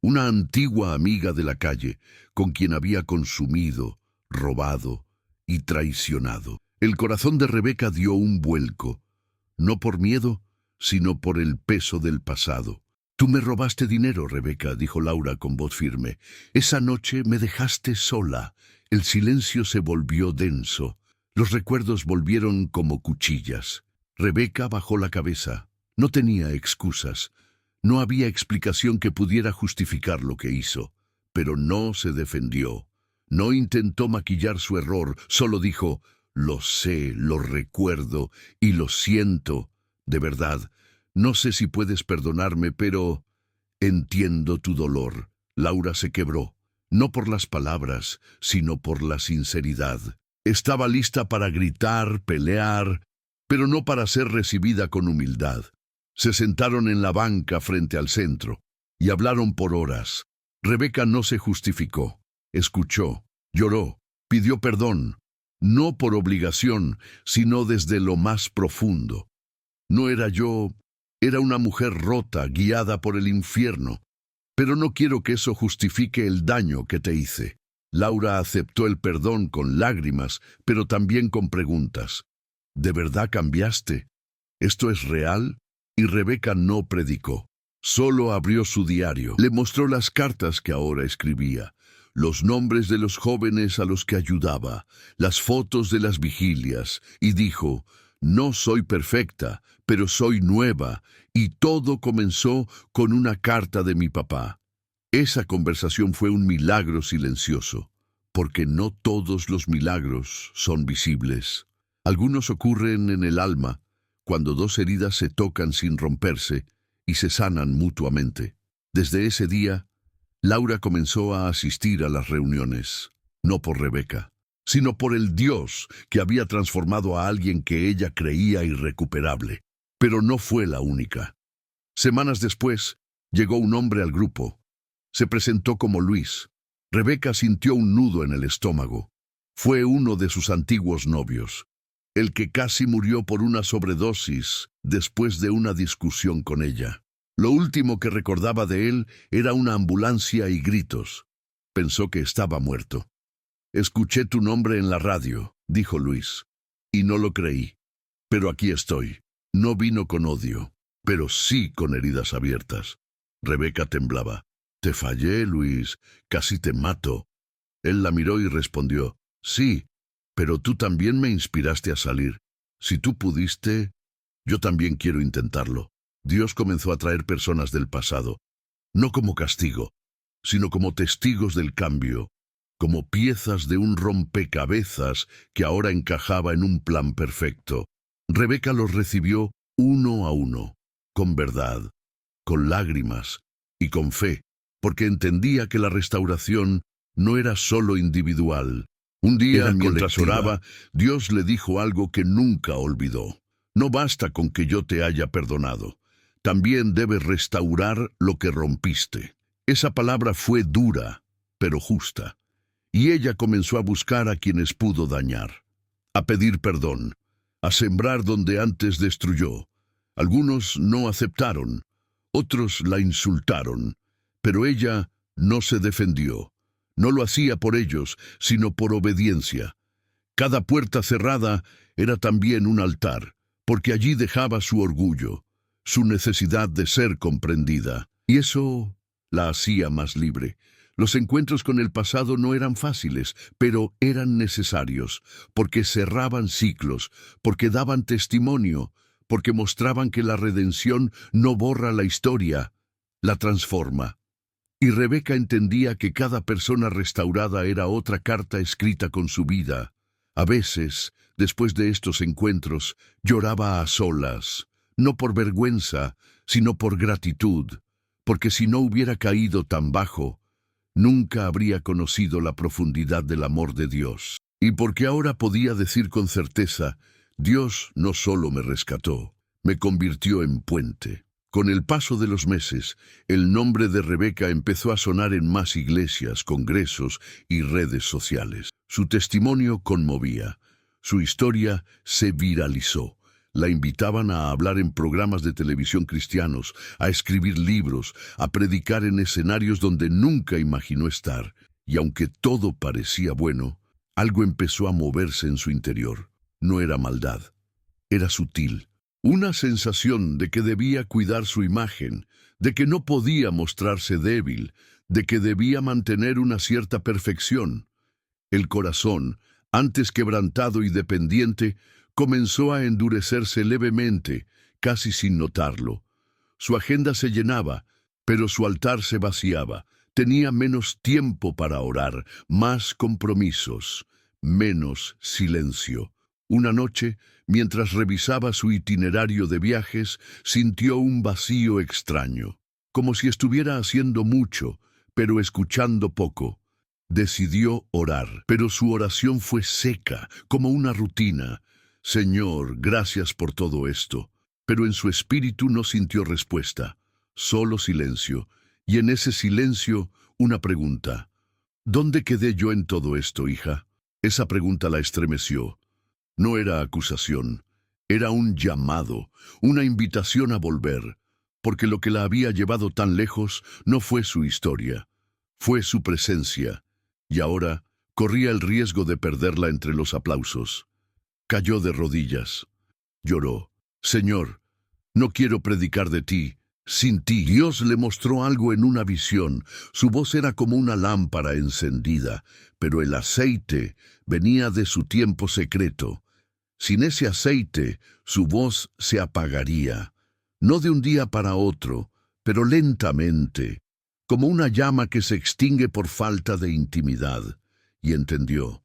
una antigua amiga de la calle con quien había consumido, robado y traicionado. El corazón de Rebeca dio un vuelco, no por miedo, sino por el peso del pasado. Tú me robaste dinero, Rebeca, dijo Laura con voz firme. Esa noche me dejaste sola. El silencio se volvió denso. Los recuerdos volvieron como cuchillas. Rebeca bajó la cabeza. No tenía excusas. No había explicación que pudiera justificar lo que hizo. Pero no se defendió. No intentó maquillar su error. Solo dijo, lo sé, lo recuerdo y lo siento. De verdad, no sé si puedes perdonarme, pero entiendo tu dolor. Laura se quebró, no por las palabras, sino por la sinceridad. Estaba lista para gritar, pelear, pero no para ser recibida con humildad. Se sentaron en la banca frente al centro y hablaron por horas. Rebeca no se justificó, escuchó, lloró, pidió perdón, no por obligación, sino desde lo más profundo. No era yo, era una mujer rota, guiada por el infierno, pero no quiero que eso justifique el daño que te hice. Laura aceptó el perdón con lágrimas, pero también con preguntas. ¿De verdad cambiaste? ¿Esto es real? Y Rebeca no predicó. Solo abrió su diario. Le mostró las cartas que ahora escribía, los nombres de los jóvenes a los que ayudaba, las fotos de las vigilias, y dijo, No soy perfecta, pero soy nueva, y todo comenzó con una carta de mi papá. Esa conversación fue un milagro silencioso, porque no todos los milagros son visibles. Algunos ocurren en el alma, cuando dos heridas se tocan sin romperse y se sanan mutuamente. Desde ese día, Laura comenzó a asistir a las reuniones, no por Rebeca, sino por el Dios que había transformado a alguien que ella creía irrecuperable. Pero no fue la única. Semanas después, llegó un hombre al grupo. Se presentó como Luis. Rebeca sintió un nudo en el estómago. Fue uno de sus antiguos novios, el que casi murió por una sobredosis después de una discusión con ella. Lo último que recordaba de él era una ambulancia y gritos. Pensó que estaba muerto. «Escuché tu nombre en la radio», dijo Luis, «y no lo creí. Pero aquí estoy. No vino con odio, pero sí con heridas abiertas». Rebeca temblaba. «Te fallé, Luis. Casi te mato». Él la miró y respondió, «Sí, pero tú también me inspiraste a salir. Si tú pudiste, yo también quiero intentarlo». Dios comenzó a traer personas del pasado, no como castigo, sino como testigos del cambio, como piezas de un rompecabezas que ahora encajaba en un plan perfecto. Rebeca los recibió uno a uno, con verdad, con lágrimas y con fe, porque entendía que la restauración no era solo individual. Un día, mientras oraba, Dios le dijo algo que nunca olvidó. «No basta con que yo te haya perdonado. También debes restaurar lo que rompiste». Esa palabra fue dura, pero justa. Y ella comenzó a buscar a quienes pudo dañar, a pedir perdón, a sembrar donde antes destruyó. Algunos no aceptaron, otros la insultaron, pero ella no se defendió. No lo hacía por ellos, sino por obediencia. Cada puerta cerrada era también un altar, porque allí dejaba su orgullo, su necesidad de ser comprendida. Y eso la hacía más libre. Los encuentros con el pasado no eran fáciles, pero eran necesarios, porque cerraban ciclos, porque daban testimonio, porque mostraban que la redención no borra la historia, la transforma. Y Rebeca entendía que cada persona restaurada era otra carta escrita con su vida. A veces, después de estos encuentros, lloraba a solas, no por vergüenza, sino por gratitud, porque si no hubiera caído tan bajo, nunca habría conocido la profundidad del amor de Dios. Y porque ahora podía decir con certeza, Dios no solo me rescató, me convirtió en puente. Con el paso de los meses, el nombre de Rebeca empezó a sonar en más iglesias, congresos y redes sociales. Su testimonio conmovía. Su historia se viralizó. La invitaban a hablar en programas de televisión cristianos, a escribir libros, a predicar en escenarios donde nunca imaginó estar. Y aunque todo parecía bueno, algo empezó a moverse en su interior. No era maldad, era sutil. Una sensación de que debía cuidar su imagen, de que no podía mostrarse débil, de que debía mantener una cierta perfección. El corazón, antes quebrantado y dependiente, comenzó a endurecerse levemente, casi sin notarlo. Su agenda se llenaba, pero su altar se vaciaba. Tenía menos tiempo para orar, más compromisos, menos silencio. Una noche, mientras revisaba su itinerario de viajes, sintió un vacío extraño, como si estuviera haciendo mucho, pero escuchando poco. Decidió orar, pero su oración fue seca, como una rutina. «Señor, gracias por todo esto». Pero en su espíritu no sintió respuesta, solo silencio, y en ese silencio una pregunta. «¿Dónde quedé yo en todo esto, hija?» Esa pregunta la estremeció. No era acusación, era un llamado, una invitación a volver, porque lo que la había llevado tan lejos no fue su historia, fue su presencia, y ahora corría el riesgo de perderla entre los aplausos. Cayó de rodillas, lloró. «Señor, no quiero predicar de ti, sin ti». Dios le mostró algo en una visión. Su voz era como una lámpara encendida, pero el aceite venía de su tiempo secreto. Sin ese aceite, su voz se apagaría, no de un día para otro, pero lentamente, como una llama que se extingue por falta de intimidad. Y entendió,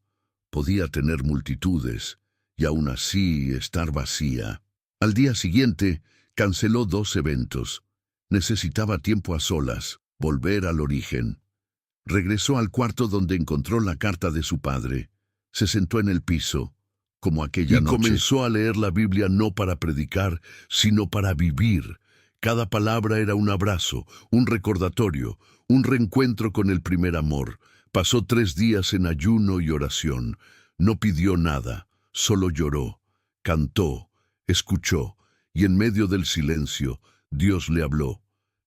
podía tener multitudes, y aún así estar vacía. Al día siguiente, canceló 2 eventos. Necesitaba tiempo a solas, volver al origen. Regresó al cuarto donde encontró la carta de su padre. Se sentó en el piso, como aquella noche. Y comenzó a leer la Biblia no para predicar, sino para vivir. Cada palabra era un abrazo, un recordatorio, un reencuentro con el primer amor. Pasó 3 días en ayuno y oración. No pidió nada, solo lloró, cantó, escuchó, y en medio del silencio, Dios le habló.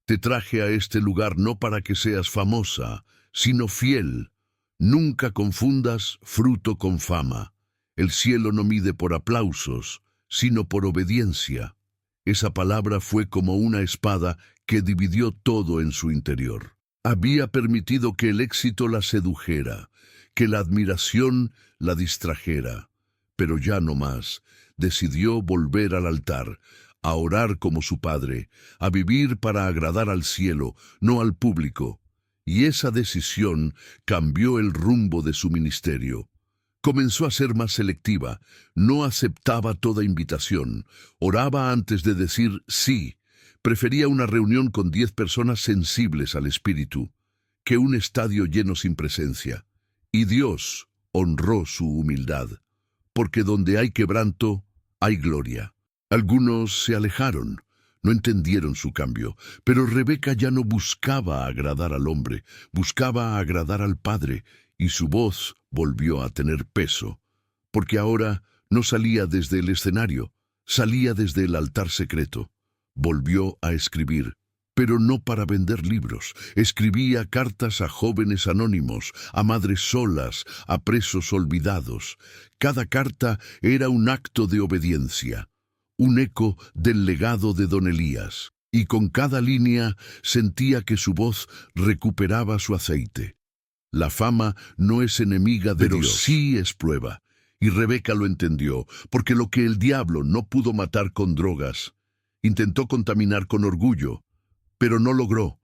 Te traje a este lugar no para que seas famosa, sino fiel. Nunca confundas fruto con fama. El cielo no mide por aplausos, sino por obediencia. Esa palabra fue como una espada que dividió todo en su interior. Había permitido que el éxito la sedujera, que la admiración la distrajera. Pero ya no más. Decidió volver al altar, a orar como su padre, a vivir para agradar al cielo, no al público. Y esa decisión cambió el rumbo de su ministerio. Comenzó a ser más selectiva, no aceptaba toda invitación, oraba antes de decir sí, prefería una reunión con 10 personas sensibles al espíritu, que un estadio lleno sin presencia. Y Dios honró su humildad, porque donde hay quebranto, hay gloria. Algunos se alejaron, no entendieron su cambio, pero Rebeca ya no buscaba agradar al hombre, buscaba agradar al Padre, y su voz volvió a tener peso, porque ahora no salía desde el escenario, salía desde el altar secreto. Volvió a escribir, pero no para vender libros. Escribía cartas a jóvenes anónimos, a madres solas, a presos olvidados. Cada carta era un acto de obediencia, un eco del legado de don Elías, y con cada línea sentía que su voz recuperaba su aceite. La fama no es enemiga de Dios, pero sí es prueba. Y Rebeca lo entendió, porque lo que el diablo no pudo matar con drogas, intentó contaminar con orgullo, pero no logró,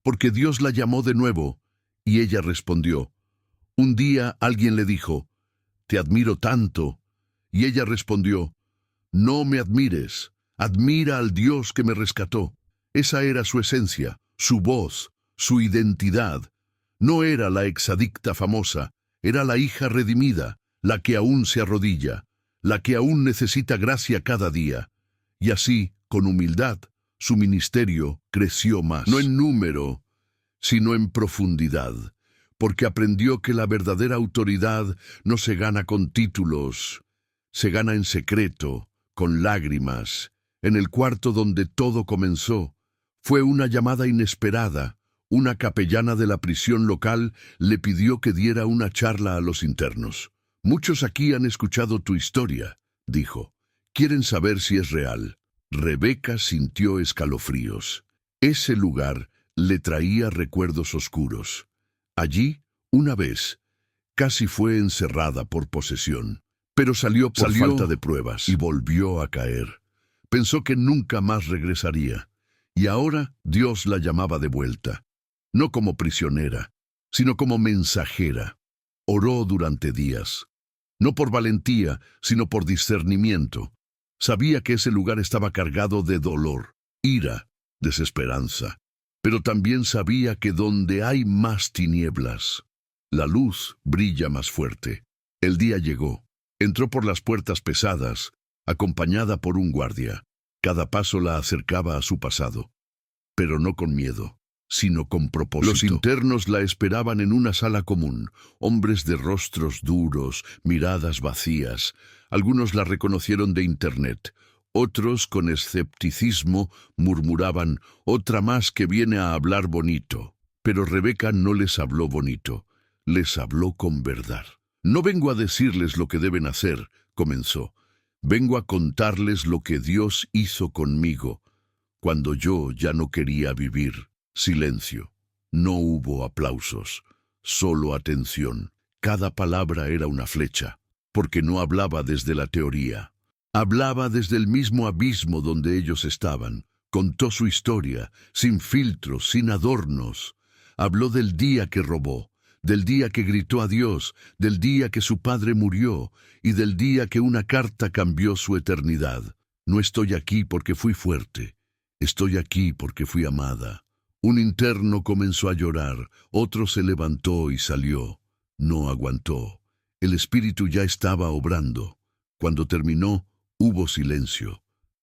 porque Dios la llamó de nuevo, y ella respondió. Un día alguien le dijo, «Te admiro tanto», y ella respondió, «No me admires, admira al Dios que me rescató». Esa era su esencia, su voz, su identidad. No era la exadicta famosa, era la hija redimida, la que aún se arrodilla, la que aún necesita gracia cada día. Y así, con humildad, su ministerio creció más, no en número, sino en profundidad, porque aprendió que la verdadera autoridad no se gana con títulos, se gana en secreto, con lágrimas. En el cuarto donde todo comenzó, fue una llamada inesperada. Una capellana de la prisión local le pidió que diera una charla a los internos. «Muchos aquí han escuchado tu historia», dijo. «Quieren saber si es real». Rebeca sintió escalofríos. Ese lugar le traía recuerdos oscuros. Allí, una vez, casi fue encerrada por posesión, pero salió por falta de pruebas y volvió a caer. Pensó que nunca más regresaría, y ahora Dios la llamaba de vuelta. No como prisionera, sino como mensajera. Oró durante días, no por valentía, sino por discernimiento. Sabía que ese lugar estaba cargado de dolor, ira, desesperanza. Pero también sabía que donde hay más tinieblas, la luz brilla más fuerte. El día llegó. Entró por las puertas pesadas, acompañada por un guardia. Cada paso la acercaba a su pasado, pero no con miedo, sino con propósito. Los internos la esperaban en una sala común, hombres de rostros duros, miradas vacías. Algunos la reconocieron de internet, otros con escepticismo murmuraban, «Otra más que viene a hablar bonito». Pero Rebeca no les habló bonito, les habló con verdad. «No vengo a decirles lo que deben hacer», comenzó. «Vengo a contarles lo que Dios hizo conmigo, cuando yo ya no quería vivir». Silencio. No hubo aplausos, solo atención. Cada palabra era una flecha. porque no hablaba desde la teoría. Hablaba desde el mismo abismo donde ellos estaban. Contó su historia, sin filtros, sin adornos. Habló del día que robó, del día que gritó a Dios, del día que su padre murió y del día que una carta cambió su eternidad. No estoy aquí porque fui fuerte, estoy aquí porque fui amada. Un interno comenzó a llorar, otro se levantó y salió. No aguantó. El espíritu ya estaba obrando. Cuando terminó, hubo silencio,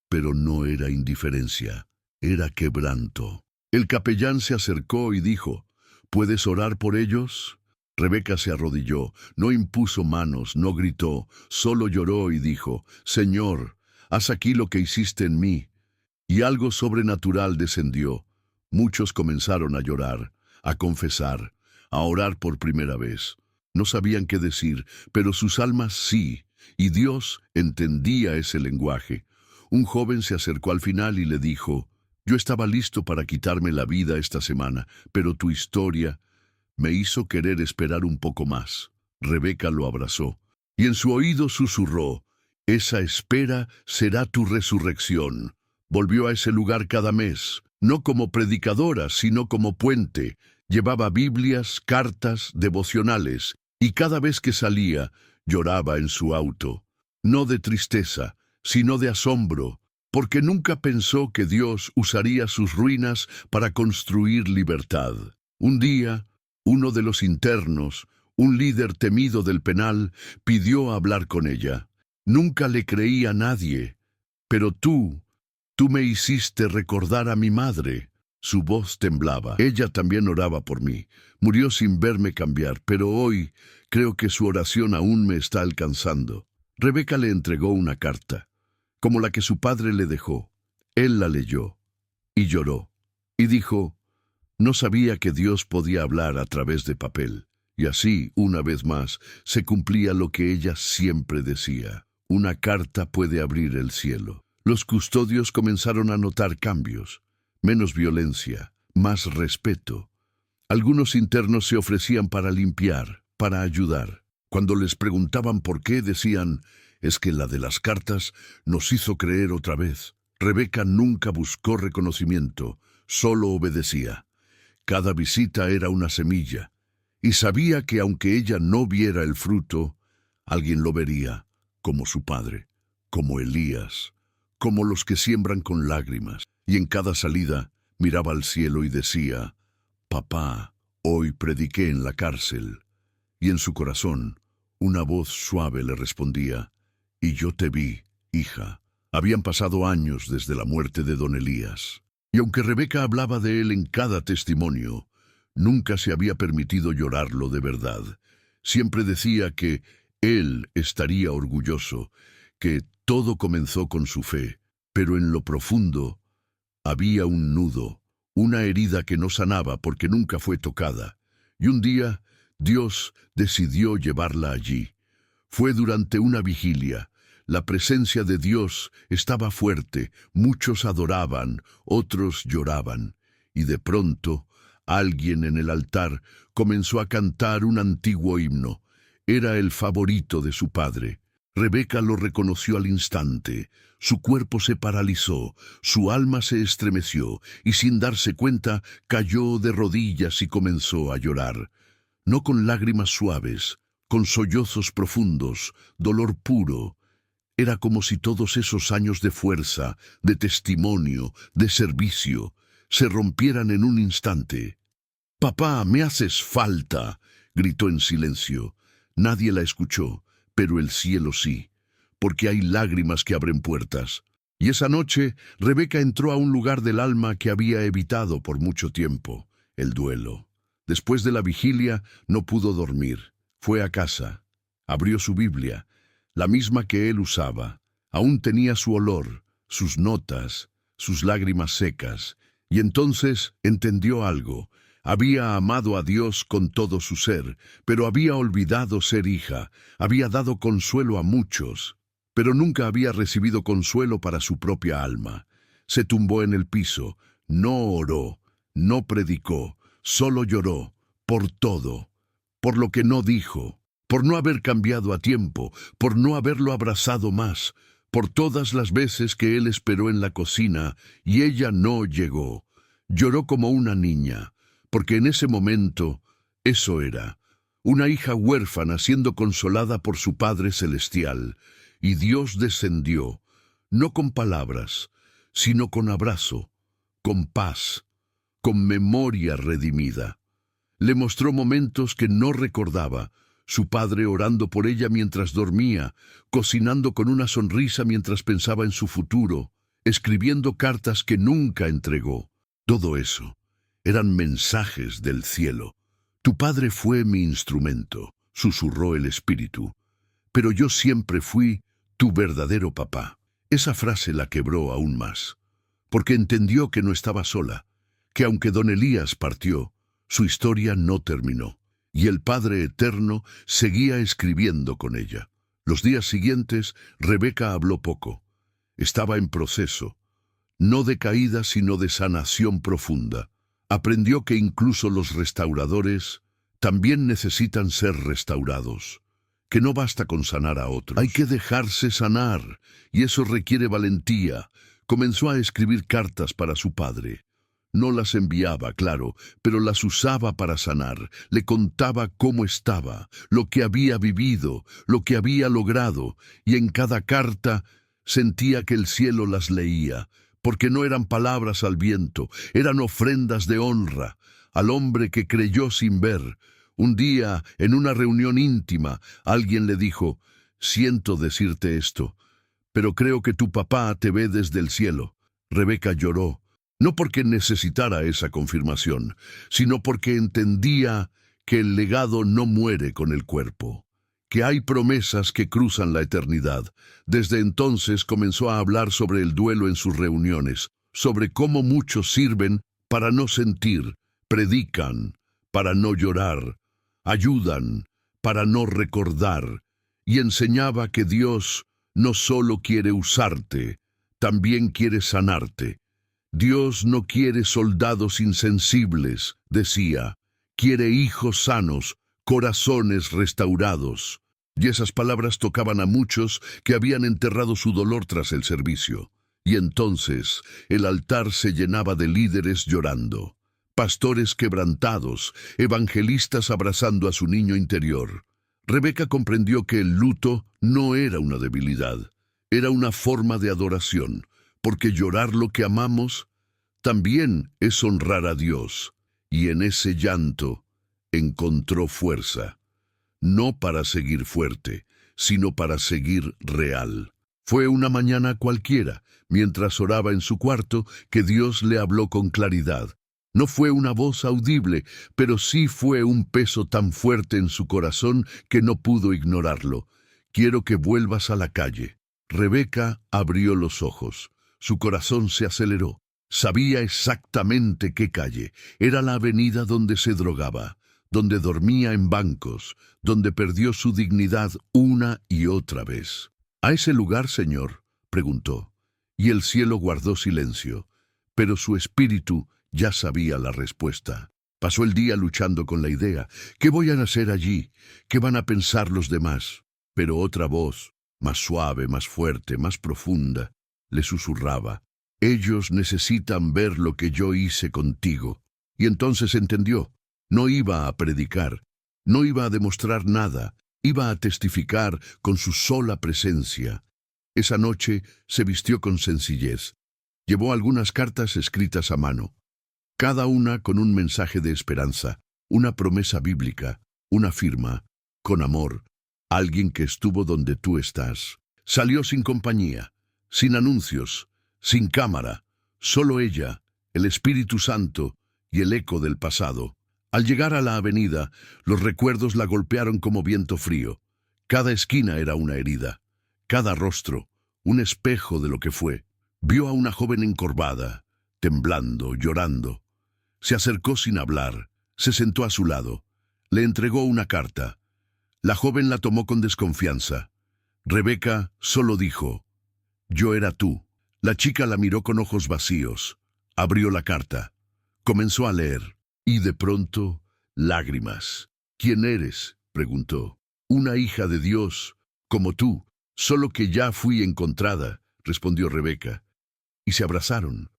pero no era indiferencia, era quebranto. El capellán se acercó y dijo, ¿puedes orar por ellos? Rebeca se arrodilló, no impuso manos, no gritó, solo lloró y dijo, Señor, haz aquí lo que hiciste en mí. Y algo sobrenatural descendió. Muchos comenzaron a llorar, a confesar, a orar por primera vez. No sabían qué decir, pero sus almas sí, y Dios entendía ese lenguaje. Un joven se acercó al final y le dijo, yo estaba listo para quitarme la vida esta semana, pero tu historia me hizo querer esperar un poco más. Rebeca lo abrazó, y en su oído susurró, esa espera será tu resurrección. Volvió a ese lugar cada mes, no como predicadora, sino como puente. Llevaba Biblias, cartas, devocionales, y cada vez que salía, lloraba en su auto. No de tristeza, sino de asombro, porque nunca pensó que Dios usaría sus ruinas para construir libertad. Un día, uno de los internos, un líder temido del penal, pidió hablar con ella. Nunca le creí a nadie, pero tú me hiciste recordar a mi madre. Su voz temblaba. Ella también oraba por mí. Murió sin verme cambiar, pero hoy creo que su oración aún me está alcanzando. Rebeca le entregó una carta, como la que su padre le dejó. Él la leyó y lloró, y dijo, no sabía que Dios podía hablar a través de papel. Y así, una vez más, se cumplía lo que ella siempre decía. Una carta puede abrir el cielo. Los custodios comenzaron a notar cambios. Menos violencia, más respeto. Algunos internos se ofrecían para limpiar, para ayudar. Cuando les preguntaban por qué, decían, es que la de las cartas nos hizo creer otra vez. Rebeca nunca buscó reconocimiento, solo obedecía. Cada visita era una semilla, y sabía que aunque ella no viera el fruto, alguien lo vería, como su padre, como Elías, como los que siembran con lágrimas. Y en cada salida miraba al cielo y decía, papá, hoy prediqué en la cárcel. Y en su corazón, una voz suave le respondía, y yo te vi, hija. Habían pasado años desde la muerte de don Elías. Y aunque Rebeca hablaba de él en cada testimonio, nunca se había permitido llorarlo de verdad. Siempre decía que él estaría orgulloso, que todo comenzó con su fe, pero en lo profundo había un nudo, una herida que no sanaba porque nunca fue tocada. Y un día Dios decidió llevarla allí. Fue durante una vigilia. La presencia de Dios estaba fuerte, muchos adoraban, otros lloraban, y de pronto alguien en el altar comenzó a cantar un antiguo himno. Era el favorito de su padre. Rebeca lo reconoció al instante. Su cuerpo se paralizó, su alma se estremeció, y sin darse cuenta cayó de rodillas y comenzó a llorar. No con lágrimas suaves, con sollozos profundos, dolor puro. Era como si todos esos años de fuerza, de testimonio, de servicio, se rompieran en un instante. «Papá, me haces falta», gritó en silencio. Nadie la escuchó, pero el cielo sí, porque hay lágrimas que abren puertas. Y esa noche, Rebeca entró a un lugar del alma que había evitado por mucho tiempo, el duelo. Después de la vigilia, no pudo dormir. Fue a casa. Abrió su Biblia, la misma que él usaba. Aún tenía su olor, sus notas, sus lágrimas secas. Y entonces entendió algo. Había amado a Dios con todo su ser, pero había olvidado ser hija. Había dado consuelo a muchos, pero nunca había recibido consuelo para su propia alma. Se tumbó en el piso, no oró, no predicó, solo lloró, por todo, por lo que no dijo, por no haber cambiado a tiempo, por no haberlo abrazado más, por todas las veces que él esperó en la cocina y ella no llegó. Lloró como una niña, porque en ese momento eso era, una hija huérfana siendo consolada por su Padre Celestial, y Dios descendió, no con palabras, sino con abrazo, con paz, con memoria redimida. Le mostró momentos que no recordaba, su padre orando por ella mientras dormía, cocinando con una sonrisa mientras pensaba en su futuro, escribiendo cartas que nunca entregó. Todo eso eran mensajes del cielo. Tu padre fue mi instrumento, susurró el espíritu, pero yo siempre fui tu verdadero papá. Esa frase la quebró aún más, porque entendió que no estaba sola, que aunque don Elías partió, su historia no terminó, y el Padre Eterno seguía escribiendo con ella. Los días siguientes, Rebeca habló poco. Estaba en proceso, no de caída sino de sanación profunda. Aprendió que incluso los restauradores también necesitan ser restaurados, que no basta con sanar a otros. Hay que dejarse sanar, y eso requiere valentía. Comenzó a escribir cartas para su padre. No las enviaba, claro, pero las usaba para sanar. Le contaba cómo estaba, lo que había vivido, lo que había logrado, y en cada carta sentía que el cielo las leía, porque no eran palabras al viento, eran ofrendas de honra al hombre que creyó sin ver. Un día, en una reunión íntima, alguien le dijo: «Siento decirte esto, pero creo que tu papá te ve desde el cielo». Rebeca lloró, no porque necesitara esa confirmación, sino porque entendía que el legado no muere con el cuerpo, que hay promesas que cruzan la eternidad. Desde entonces comenzó a hablar sobre el duelo en sus reuniones, sobre cómo muchos sirven para no sentir, predican para no llorar, ayudan para no recordar, y enseñaba que Dios no solo quiere usarte, también quiere sanarte. Dios no quiere soldados insensibles, decía, quiere hijos sanos, corazones restaurados. Y esas palabras tocaban a muchos que habían enterrado su dolor tras el servicio. Y entonces el altar se llenaba de líderes llorando, pastores quebrantados, evangelistas abrazando a su niño interior. Rebeca comprendió que el luto no era una debilidad, era una forma de adoración, porque llorar lo que amamos también es honrar a Dios, y en ese llanto encontró fuerza, no para seguir fuerte, sino para seguir real. Fue una mañana cualquiera, mientras oraba en su cuarto, que Dios le habló con claridad. No fue una voz audible, pero sí fue un peso tan fuerte en su corazón que no pudo ignorarlo. «Quiero que vuelvas a la calle». Rebeca abrió los ojos. Su corazón se aceleró. Sabía exactamente qué calle. Era la avenida donde se drogaba, donde dormía en bancos, donde perdió su dignidad una y otra vez. «¿A ese lugar, Señor?», preguntó. Y el cielo guardó silencio, pero su espíritu ya sabía la respuesta. Pasó el día luchando con la idea. ¿Qué voy a hacer allí? ¿Qué van a pensar los demás? Pero otra voz, más suave, más fuerte, más profunda, le susurraba: «Ellos necesitan ver lo que yo hice contigo». Y entonces entendió. No iba a predicar, no iba a demostrar nada, iba a testificar con su sola presencia. Esa noche se vistió con sencillez. Llevó algunas cartas escritas a mano, cada una con un mensaje de esperanza, una promesa bíblica, una firma, con amor, alguien que estuvo donde tú estás. Salió sin compañía, sin anuncios, sin cámara, solo ella, el Espíritu Santo y el eco del pasado. Al llegar a la avenida, los recuerdos la golpearon como viento frío. Cada esquina era una herida, cada rostro, un espejo de lo que fue. Vio a una joven encorvada, temblando, llorando. Se acercó sin hablar, se sentó a su lado, le entregó una carta. La joven la tomó con desconfianza. Rebeca solo dijo: «Yo era tú». La chica la miró con ojos vacíos, abrió la carta, comenzó a leer, y de pronto, lágrimas. «¿Quién eres?», preguntó. una hija de Dios, como tú, solo que ya fui encontrada, respondió Rebeca. Y se abrazaron.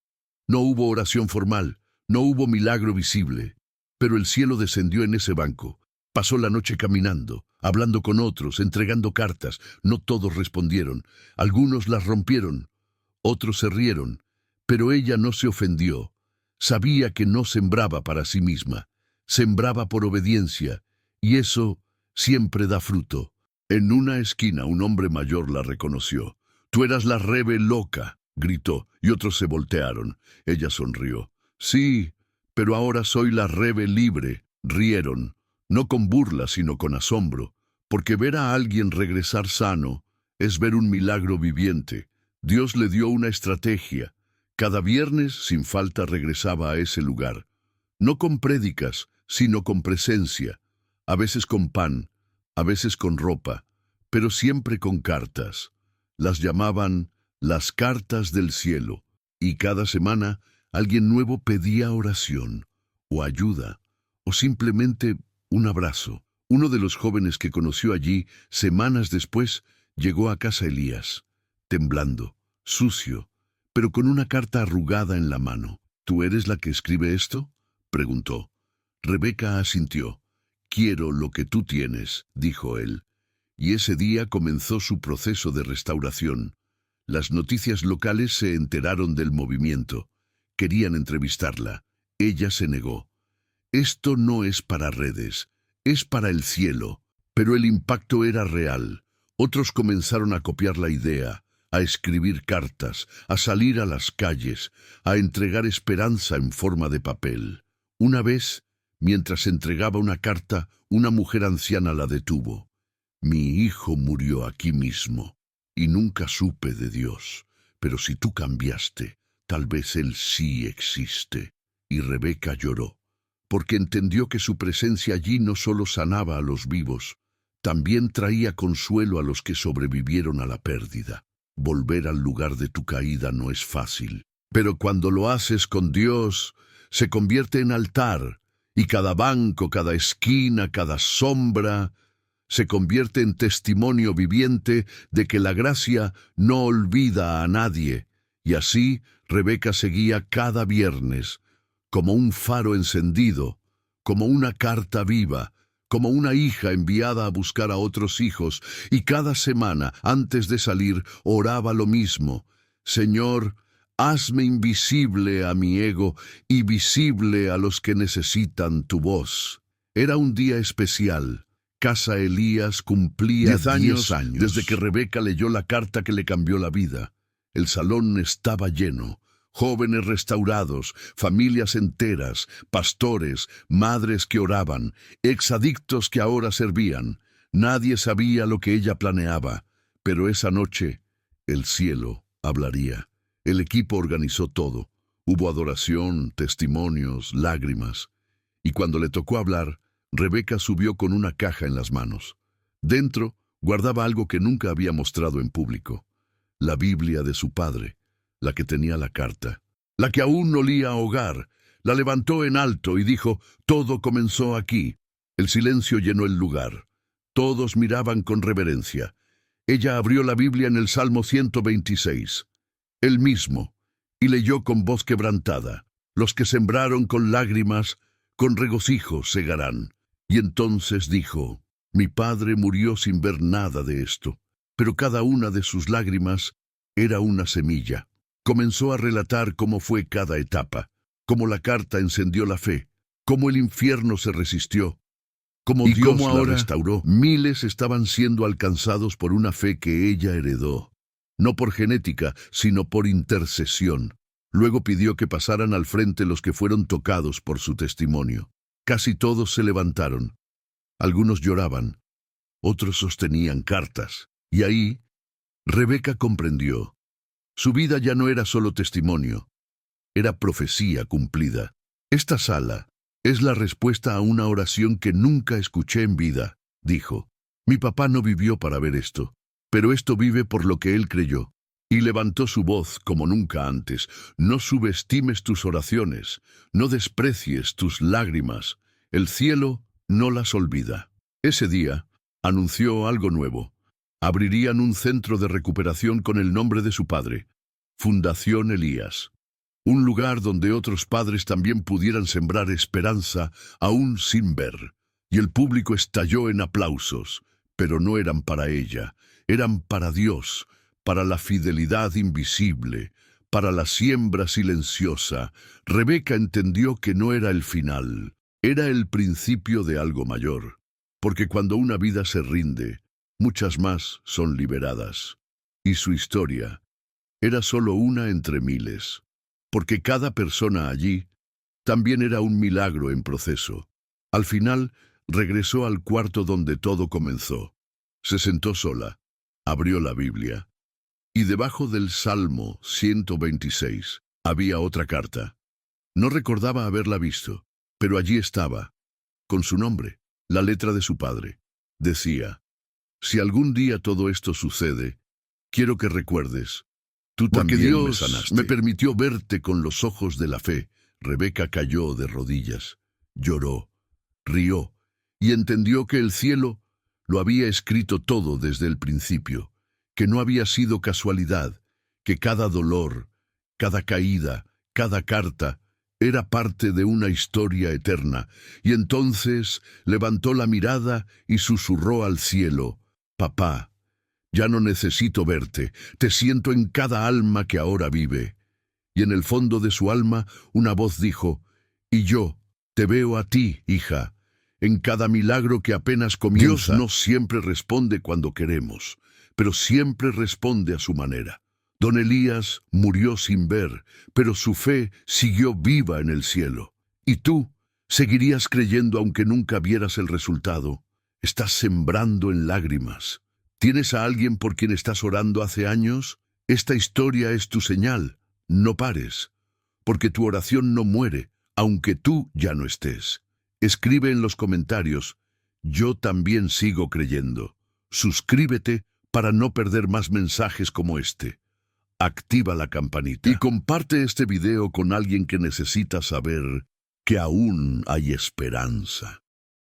No hubo oración formal, no hubo milagro visible, pero el cielo descendió en ese banco. Pasó la noche caminando, hablando con otros, entregando cartas. No todos respondieron. Algunos las rompieron, otros se rieron, pero ella no se ofendió. Sabía que no sembraba para sí misma, sembraba por obediencia, y eso siempre da fruto. En una esquina un hombre mayor la reconoció. «Tú eras la Rebe loca», gritó, y otros se voltearon. Ella sonrió. «Sí, pero ahora soy la Rebe libre», rieron, no con burla sino con asombro, porque ver a alguien regresar sano es ver un milagro viviente. Dios le dio una estrategia. Cada viernes, sin falta, regresaba a ese lugar. No con prédicas, sino con presencia. A veces con pan, a veces con ropa, pero siempre con cartas. Las llamaban las cartas del cielo, y cada semana alguien nuevo pedía oración, o ayuda, o simplemente un abrazo. Uno de los jóvenes que conoció allí, semanas después, llegó a casa Elías, temblando, sucio, pero con una carta arrugada en la mano. «¿Tú eres la que escribe esto?», preguntó. Rebeca asintió. «Quiero lo que tú tienes», dijo él. Y ese día comenzó su proceso de restauración. Las noticias locales se enteraron del movimiento. Querían entrevistarla. Ella se negó. «Esto no es para redes, es para el cielo». Pero el impacto era real. Otros comenzaron a copiar la idea, a escribir cartas, a salir a las calles, a entregar esperanza en forma de papel. Una vez, mientras entregaba una carta, una mujer anciana la detuvo. «Mi hijo murió aquí mismo, y nunca supe de Dios. Pero si tú cambiaste, tal vez Él sí existe». Y Rebeca lloró, porque entendió que su presencia allí no solo sanaba a los vivos, también traía consuelo a los que sobrevivieron a la pérdida. Volver al lugar de tu caída no es fácil, pero cuando lo haces con Dios, se convierte en altar, y cada banco, cada esquina, cada sombra se convierte en testimonio viviente de que la gracia no olvida a nadie. Y así Rebeca seguía cada viernes, como un faro encendido, como una carta viva, como una hija enviada a buscar a otros hijos, y cada semana, antes de salir, oraba lo mismo: «Señor, hazme invisible a mi ego y visible a los que necesitan tu voz». Era un día especial. Casa Elías cumplía 10 años desde que Rebeca leyó la carta que le cambió la vida. El salón estaba lleno. Jóvenes restaurados, familias enteras, pastores, madres que oraban, exadictos que ahora servían. Nadie sabía lo que ella planeaba, pero esa noche el cielo hablaría. El equipo organizó todo. Hubo adoración, testimonios, lágrimas. Y cuando le tocó hablar, Rebeca subió con una caja en las manos. Dentro guardaba algo que nunca había mostrado en público: la Biblia de su padre, la que tenía la carta, la que aún olía a hogar. La levantó en alto y dijo: «Todo comenzó aquí». El silencio llenó el lugar. Todos miraban con reverencia. Ella abrió la Biblia en el Salmo 126, el mismo, y leyó con voz quebrantada: «Los que sembraron con lágrimas, con regocijo segarán». Y entonces dijo: «Mi padre murió sin ver nada de esto, pero cada una de sus lágrimas era una semilla». Comenzó a relatar cómo fue cada etapa, cómo la carta encendió la fe, cómo el infierno se resistió, cómo Dios la restauró. Miles estaban siendo alcanzados por una fe que ella heredó, no por genética, sino por intercesión. Luego pidió que pasaran al frente los que fueron tocados por su testimonio. Casi todos se levantaron. Algunos lloraban, otros sostenían cartas. Y ahí, Rebeca comprendió. Su vida ya no era solo testimonio, era profecía cumplida. «Esta sala es la respuesta a una oración que nunca escuché en vida», dijo. «Mi papá no vivió para ver esto, pero esto vive por lo que él creyó». Y levantó su voz como nunca antes: «No subestimes tus oraciones, no desprecies tus lágrimas. El cielo no las olvida». Ese día, Anunció algo nuevo. Abrirían un centro de recuperación con el nombre de su padre, Fundación Elías. Un lugar donde otros padres también pudieran sembrar esperanza aún sin ver. Y el público estalló en aplausos, pero no eran para ella, eran para Dios, para la fidelidad invisible, para la siembra silenciosa. Rebeca entendió que no era el final, era el principio de algo mayor, porque cuando una vida se rinde, muchas más son liberadas. Y su historia era solo una entre miles, porque cada persona allí también era un milagro en proceso. Al final, regresó al cuarto donde todo comenzó. Se sentó sola, abrió la Biblia, y debajo del Salmo 126 había otra carta. No recordaba haberla visto, pero allí estaba, con su nombre, la letra de su padre. Decía: si algún día todo esto sucede, quiero que recuerdes, tú Porque también me Dios sanaste. me Me permitió verte con los ojos de la fe. Rebeca cayó de rodillas, lloró, rió, y entendió que el cielo lo había escrito todo desde el principio, que no había sido casualidad, que cada dolor, cada caída, cada carta, era parte de una historia eterna. Y entonces levantó la mirada y susurró al cielo: papá, ya no necesito verte, te siento en cada alma que ahora vive. Y en el fondo de su alma una voz dijo: y yo te veo a ti, hija, en cada milagro que apenas comienza. Dios no siempre responde cuando queremos, pero siempre responde a su manera. Don Elías murió sin ver, pero su fe siguió viva en el cielo. ¿Y tú seguirías creyendo aunque nunca vieras el resultado? Estás sembrando en lágrimas. ¿Tienes a alguien por quien estás orando hace años? Esta historia es tu señal. No pares, porque tu oración no muere, aunque tú ya no estés. Escribe en los comentarios: yo también sigo creyendo. Suscríbete para no perder más mensajes como este. Activa la campanita y comparte este video con alguien que necesita saber que aún hay esperanza.